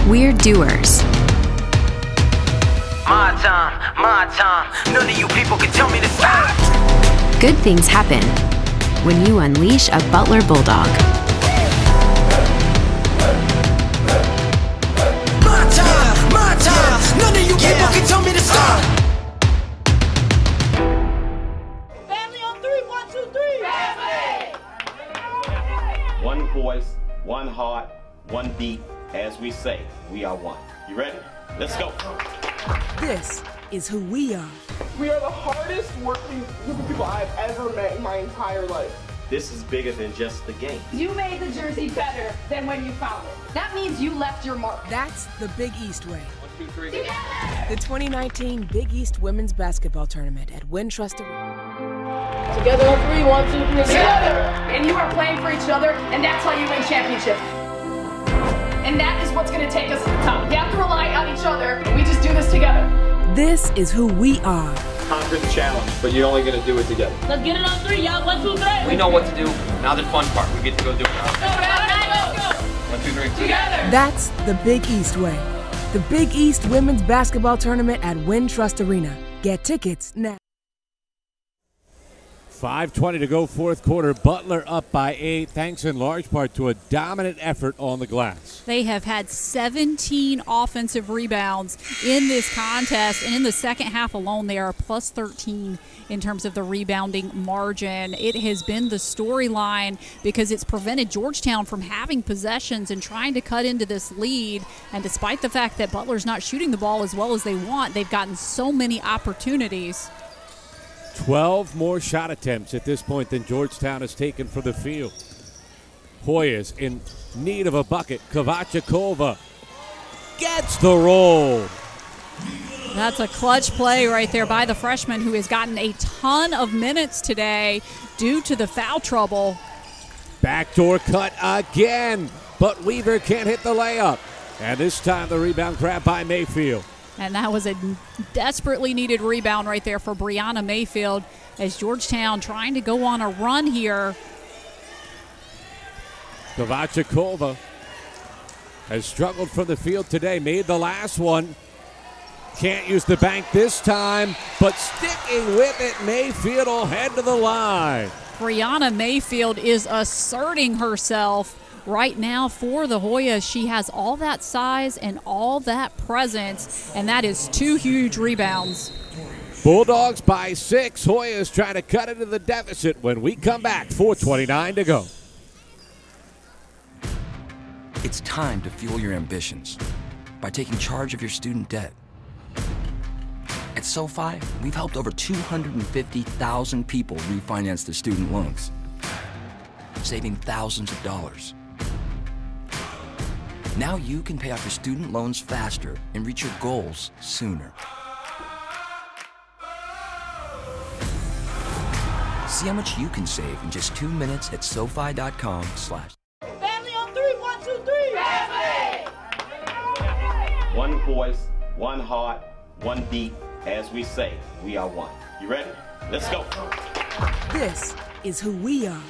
We're doers. My time. None of you people can tell me to stop. Good things happen when you unleash a Butler Bulldog. My time. None of you people can tell me to stop. Family on 3, 1, 2, 3. Family! One voice, one heart, one beat. As we say, we are one. You ready? Let's go. This is who we are. We are the hardest working group of people I've ever met in my entire life. This is bigger than just the game. You made the jersey better than when you found it. That means you left your mark. That's the Big East way. 1, 2, 3. The 2019 Big East Women's Basketball Tournament at Wintrust Arena. Together on 3, 1, 2, 3. Together! And you are playing for each other, and that's how you win championship. And that is what's going to take us to the top. We have to rely on each other, and we just do this together. This is who we are. Conquer the challenge, but you're only going to do it together. Let's get it on 3, y'all. 1, 2, 3. We know what to do. Now the fun part. We get to go do it. Let's go. 1, 2, 3. Together. That's the Big East way. The Big East Women's Basketball Tournament at Wintrust Arena. Get tickets now. 5:20 to go, fourth quarter. Butler up by 8, thanks in large part to a dominant effort on the glass. They have had 17 offensive rebounds in this contest, and in the second half alone, they are plus 13 in terms of the rebounding margin. It has been the storyline because it's prevented Georgetown from having possessions and trying to cut into this lead. And despite the fact that Butler's not shooting the ball as well as they want, they've gotten so many opportunities. 12 more shot attempts at this point than Georgetown has taken from the field. Hoyas in need of a bucket. Kovachikova gets the roll. That's a clutch play right there by the freshman, who has gotten a ton of minutes today due to the foul trouble. Backdoor cut again, but Weaver can't hit the layup. And this time the rebound grab by Mayfield. And that was a desperately needed rebound right there for Brianna Mayfield, as Georgetown trying to go on a run here. Kovačikova has struggled from the field today. Made the last one. Can't use the bank this time, but sticking with it, Mayfield will head to the line. Brianna Mayfield is asserting herself right now for the Hoyas. She has all that size and all that presence, and that is 2 huge rebounds. Bulldogs by 6. Hoyas trying to cut into the deficit when we come back. 4:29 to go. It's time to fuel your ambitions by taking charge of your student debt. At SoFi, we've helped over 250,000 people refinance their student loans, saving thousands of dollars. Now you can pay off your student loans faster and reach your goals sooner. See how much you can save in just 2 minutes at SoFi.com/. Family on 3, 1, 2, 3. Family! One voice, one heart, one beat. As we say, we are one. You ready? Let's go. This is who we are.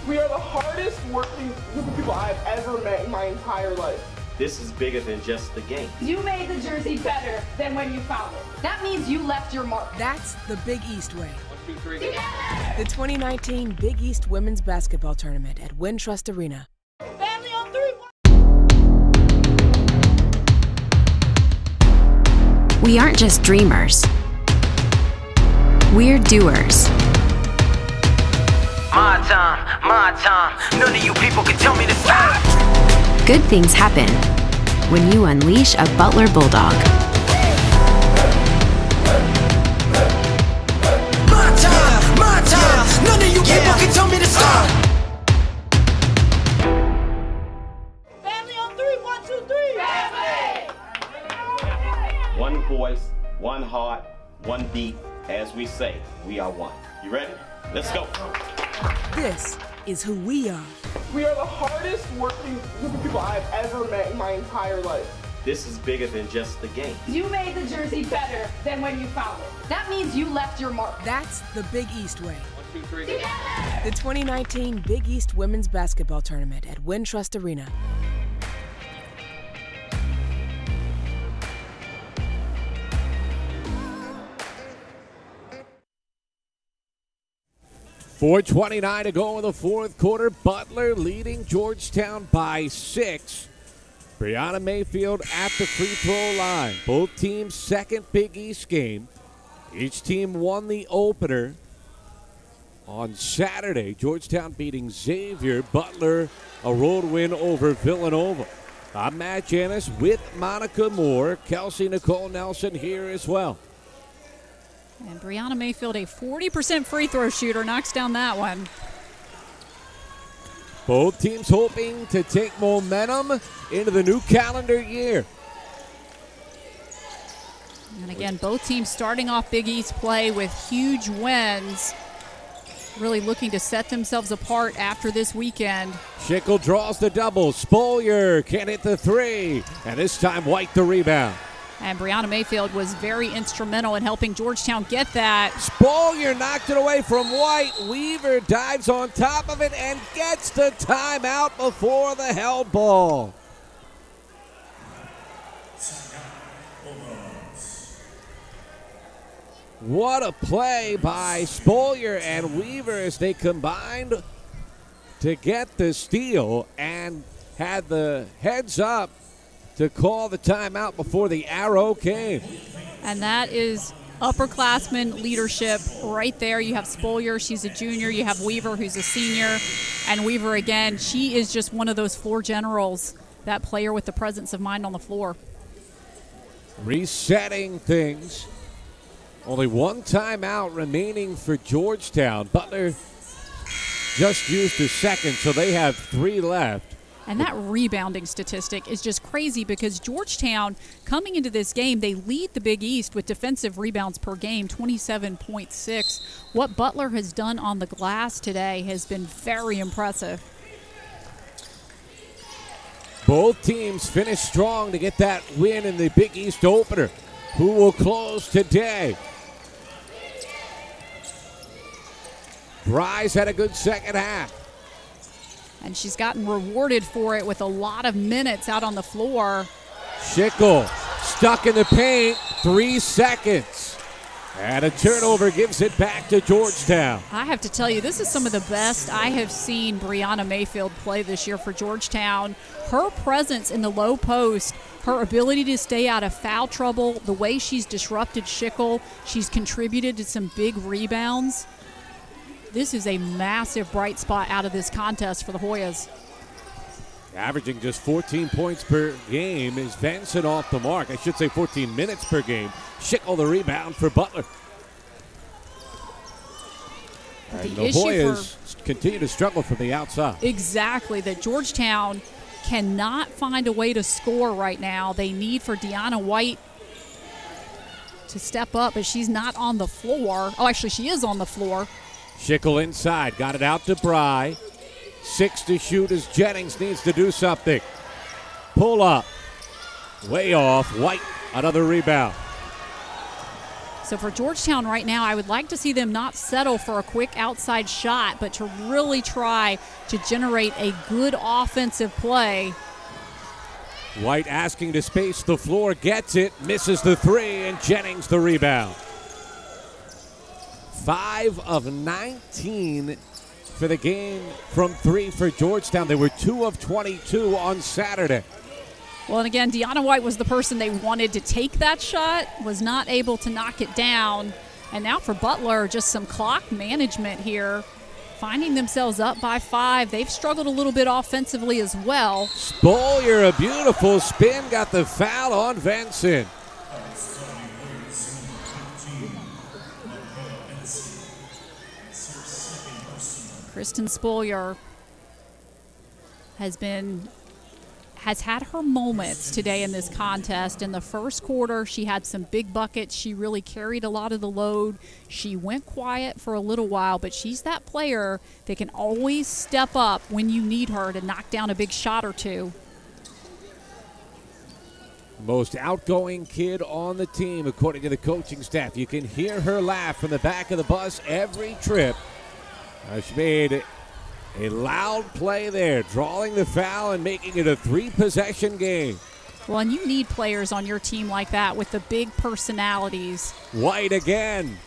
We are the hardest working group of people I've ever met in my entire life. This is bigger than just the game. You made the jersey better than when you found it. That means you left your mark. That's the Big East way. 1, 2, 3. Together! The 2019 Big East Women's Basketball Tournament at Wintrust Arena. Family on 3, 1. We aren't just dreamers. We're doers. My time. None of you people can tell me to stop. Good things happen when you unleash a Butler Bulldog. My time. None of you people can tell me to stop. Family on 3, 1, 2, 3. Family! One voice, one heart, one beat. As we say, we are one. You ready? Let's go. This is who we are. We are the hardest working group of people I've ever met in my entire life. This is bigger than just the game. You made the jersey better than when you found it. That means you left your mark. That's the Big East way. 1, 2, 3. Together! The 2019 Big East Women's Basketball Tournament at Wintrust Arena. .429 to go in the fourth quarter. Butler leading Georgetown by 6. Brianna Mayfield at the free throw line. Both teams' second Big East game. Each team won the opener on Saturday. Georgetown beating Xavier. Butler a road win over Villanova. I'm Matt Janis with Monica Moore. Kelsey Nicole Nelson here as well. And Brianna Mayfield, a 40% free throw shooter, knocks down that one. Both teams hoping to take momentum into the new calendar year. And again, both teams starting off Big East play with huge wins, really looking to set themselves apart after this weekend. Schickel draws the double. Spolier can't hit the 3. And this time White the rebound. And Brianna Mayfield was very instrumental in helping Georgetown get that. Spolier knocked it away from White. Weaver dives on top of it and gets the timeout before the held ball. What a play by Spolier and Weaver as they combined to get the steal and had the heads up to call the timeout before the arrow came. And that is upperclassmen leadership right there. You have Spolier, she's a junior. You have Weaver, who's a senior. And Weaver, again, she is just one of those floor generals, that player with the presence of mind on the floor. Resetting things. Only one timeout remaining for Georgetown. Butler just used a second, so they have 3 left. And that rebounding statistic is just crazy because Georgetown, coming into this game, they lead the Big East with defensive rebounds per game, 27.6. What Butler has done on the glass today has been very impressive. Both teams finished strong to get that win in the Big East opener. Who will close today? Bryce had a good second half. And she's gotten rewarded for it with a lot of minutes out on the floor. Schickel stuck in the paint, 3 seconds. And a turnover gives it back to Georgetown. I have to tell you, this is some of the best I have seen Brianna Mayfield play this year for Georgetown. Her presence in the low post, her ability to stay out of foul trouble, the way she's disrupted Schickel, she's contributed to some big rebounds. This is a massive bright spot out of this contest for the Hoyas. Averaging just 14 points per game is Benson off the mark. I should say 14 minutes per game. Schickel the rebound for Butler. And the Hoyas continue to struggle from the outside. Exactly, that Georgetown cannot find a way to score right now. They need for Deanna White to step up, but she's not on the floor. Oh, actually, she is on the floor. Schickel inside, got it out to Bry. 6 to shoot as Jennings needs to do something. Pull up, way off. White, another rebound. So for Georgetown right now, I would like to see them not settle for a quick outside shot, but to really try to generate a good offensive play. White asking to space the floor, gets it, misses the 3, and Jennings the rebound. 5 of 19 for the game from 3 for Georgetown. They were 2 of 22 on Saturday. Well, and again, Deanna White was the person they wanted to take that shot, was not able to knock it down. And now for Butler, just some clock management here, finding themselves up by 5. They've struggled a little bit offensively as well. Spolier, a beautiful spin, got the foul on Venson. Kristen Spolier has had her moments today in this contest. In the first quarter, she had some big buckets. She really carried a lot of the load. She went quiet for a little while, but she's that player that can always step up when you need her to knock down a big shot or two. Most outgoing kid on the team, according to the coaching staff. You can hear her laugh from the back of the bus every trip. She made a loud play there, drawing the foul and making it a 3-possession game. Well, and you need players on your team like that with the big personalities. White again.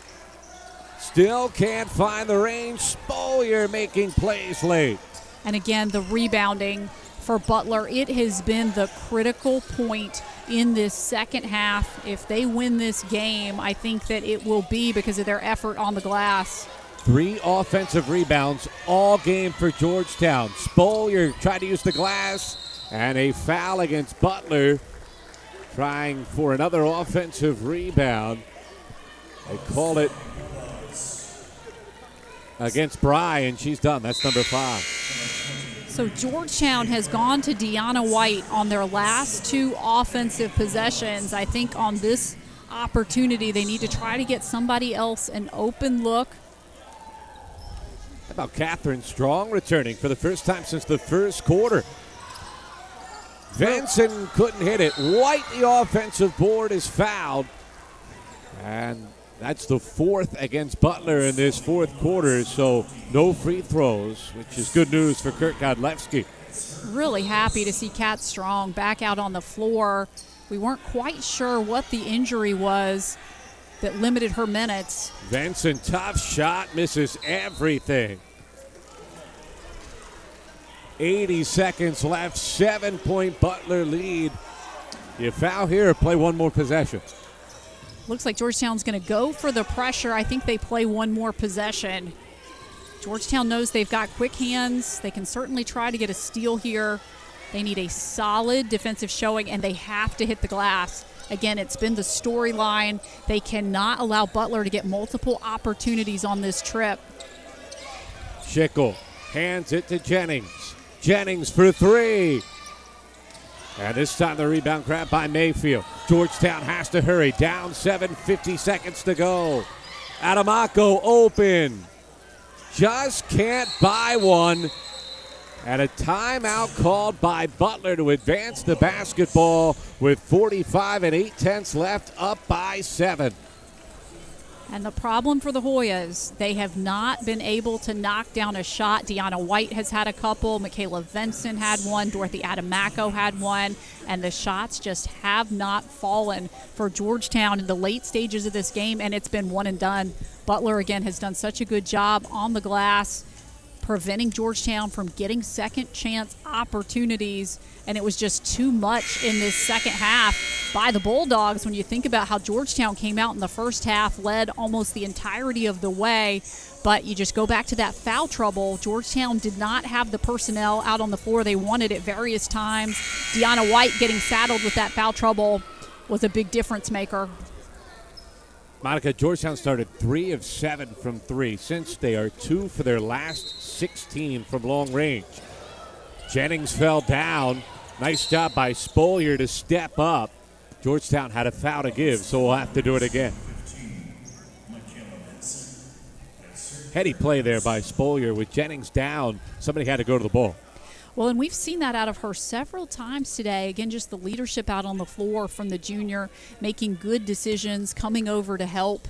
Still can't find the range. Spolier making plays late. And again, the rebounding for Butler, it has been the critical point in this second half. If they win this game, I think that it will be because of their effort on the glass. 3 offensive rebounds all game for Georgetown. Spolier tried to use the glass, and a foul against Butler, trying for another offensive rebound. They called it against Bry, and she's done. That's number 5. So Georgetown has gone to Deanna White on their last 2 offensive possessions. I think on this opportunity, they need to try to get somebody else an open look. How about Catherine Strong returning for the first time since the first quarter? Venson couldn't hit it. White, the offensive board, is fouled. And that's the 4th against Butler in this 4th quarter, so no free throws, which is good news for Kurt Godlewski. Really happy to see Cat Strong back out on the floor. We weren't quite sure what the injury was that limited her minutes. Venson, tough shot, misses everything. 80 seconds left, 7-point Butler lead. You foul here or play one more possession? Looks like Georgetown's going to go for the pressure. I think they play one more possession. Georgetown knows they've got quick hands. They can certainly try to get a steal here. They need a solid defensive showing, and they have to hit the glass. Again, it's been the storyline. They cannot allow Butler to get multiple opportunities on this trip. Schickel hands it to Jennings. Jennings for 3. And this time the rebound grabbed by Mayfield. Georgetown has to hurry. Down 7, 50 seconds to go. Adamako open. Just can't buy one. And a timeout called by Butler to advance the basketball with 45 and 8/10 left, up by 7. And the problem for the Hoyas, they have not been able to knock down a shot. Deanna White has had a couple. Michaela Vinson had one. Dorothy Adamaco had one. And the shots just have not fallen for Georgetown in the late stages of this game, and it's been one and done. Butler, again, has done such a good job on the glass, preventing Georgetown from getting second chance opportunities, and it was just too much in this second half by the Bulldogs when you think about how Georgetown came out in the first half, led almost the entirety of the way, but you just go back to that foul trouble. Georgetown did not have the personnel out on the floor they wanted at various times. Deanna White getting saddled with that foul trouble was a big difference maker. Monica, Georgetown started 3 of 7 from 3 since they are 2 for their last 16 from long range. Jennings fell down. Nice job by Spolier to step up. Georgetown had a foul to give, so we'll have to do it again. Heady play there by Spolier. With Jennings down, somebody had to go to the ball. Well, and we've seen that out of her several times today. Again, just the leadership out on the floor from the junior, making good decisions, coming over to help.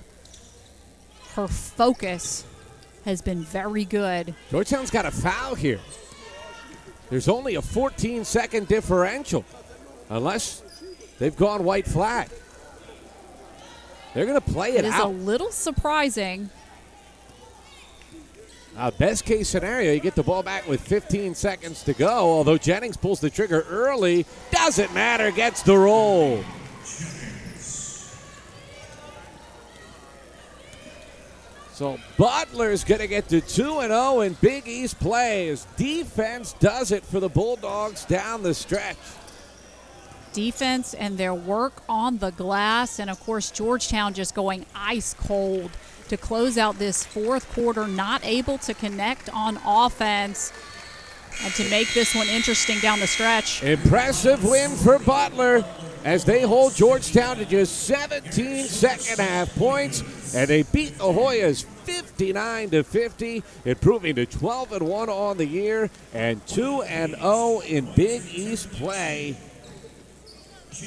Her focus has been very good. Georgetown's got a foul here. There's only a 14-second differential, unless they've gone white flag. They're going to play it out. It is a little surprising. Best case scenario, you get the ball back with 15 seconds to go, although Jennings pulls the trigger early. Doesn't matter, gets the roll. So Butler's going to get to 2-0 in Big East play as defense does it for the Bulldogs down the stretch. Defense and their work on the glass, and of course Georgetown just going ice cold to close out this fourth quarter, not able to connect on offense and to make this one interesting down the stretch. Impressive win for Butler as they hold Georgetown to just 17 second-half points, and they beat the Hoyas 59-50, improving to 12-1 on the year and 2-0 in Big East play.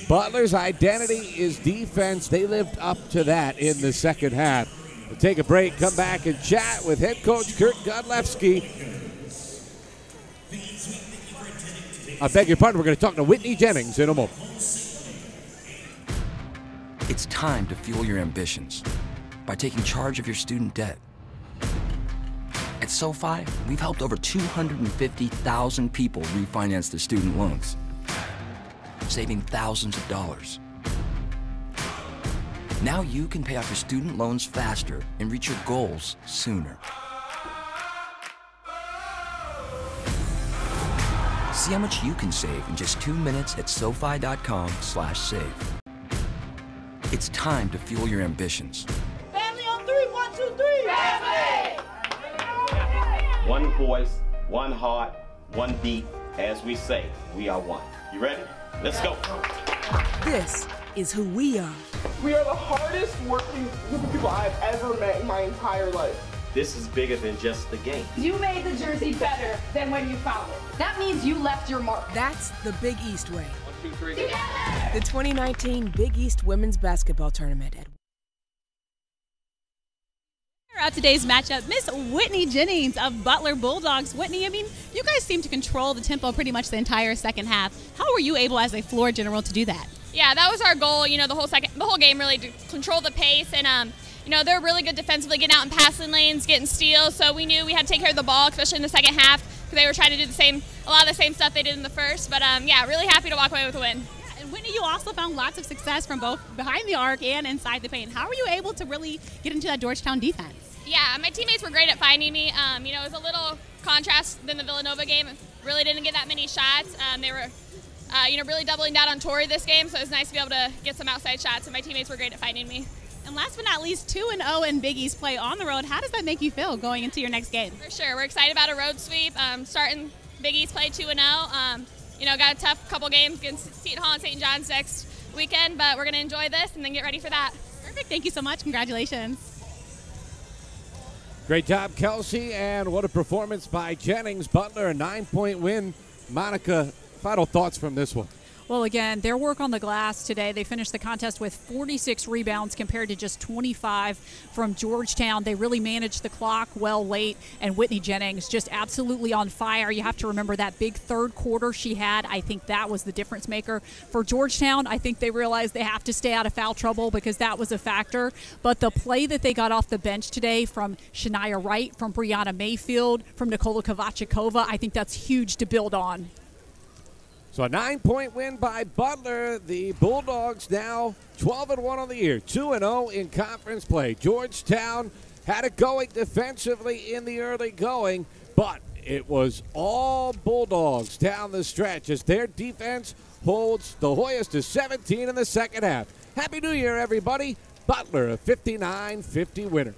Butler's identity is defense. They lived up to that in the second half. We'll take a break, come back and chat with head coach Kurt Godlewski. I beg your pardon, we're going to talk to Whitney Jennings in a moment. It's time to fuel your ambitions by taking charge of your student debt. At SoFi, we've helped over 250,000 people refinance their student loans, saving thousands of dollars. Now you can pay off your student loans faster and reach your goals sooner. See how much you can save in just 2 minutes at SoFi.com/save. It's time to fuel your ambitions. Family on 3, 1, 2, 3. Family! One voice, one heart, one beat. As we say, we are one. You ready? Let's go. This is who we are. We are the hardest working group of people I've ever met in my entire life. This is bigger than just the game. You made the jersey better than when you found it. That means you left your mark. That's the Big East way. 1, 2, 3. Together! The 2019 Big East Women's Basketball Tournament at Out today's matchup, Miss Whitney Jennings of Butler Bulldogs. Whitney, I mean, you guys seem to control the tempo pretty much the entire second half. How were you able as a floor general to do that? Yeah, that was our goal, you know, the whole game really to control the pace, and you know, they're really good defensively, getting out in passing lanes, getting steals, so we knew we had to take care of the ball, especially in the second half, because they were trying to do a lot of the same stuff they did in the first, but yeah, really happy to walk away with a win. Yeah, and Whitney, you also found lots of success from both behind the arc and inside the paint. How were you able to really get into that Georgetown defense? Yeah, my teammates were great at finding me. You know, it was a little contrast than the Villanova game. Really didn't get that many shots. They were, you know, really doubling down on Tori this game, so it was nice to be able to get some outside shots, and my teammates were great at finding me. And last but not least, 2-0 in Big East play on the road. How does that make you feel going into your next game? For sure. We're excited about a road sweep, starting Big East play 2-0. You know, got a tough couple games against Seton Hall and St. John's next weekend, but we're going to enjoy this and then get ready for that. Perfect. Thank you so much. Congratulations. Great job, Kelsey, and what a performance by Jennings. Butler, a 9-point win. Monica, final thoughts from this one? Well, again, their work on the glass today, they finished the contest with 46 rebounds compared to just 25 from Georgetown. They really managed the clock well late, and Whitney Jennings just absolutely on fire. You have to remember that big third quarter she had. I think that was the difference maker. For Georgetown, I think they realized they have to stay out of foul trouble because that was a factor. But the play that they got off the bench today from Shania Wright, from Brianna Mayfield, from Nikola Kovachikova, I think that's huge to build on. So a 9-point win by Butler. The Bulldogs now 12-1 on the year, 2-0 in conference play. Georgetown had it going defensively in the early going, but it was all Bulldogs down the stretch as their defense holds the Hoyas to 17 in the second half. Happy New Year, everybody. Butler, a 59-50 winner.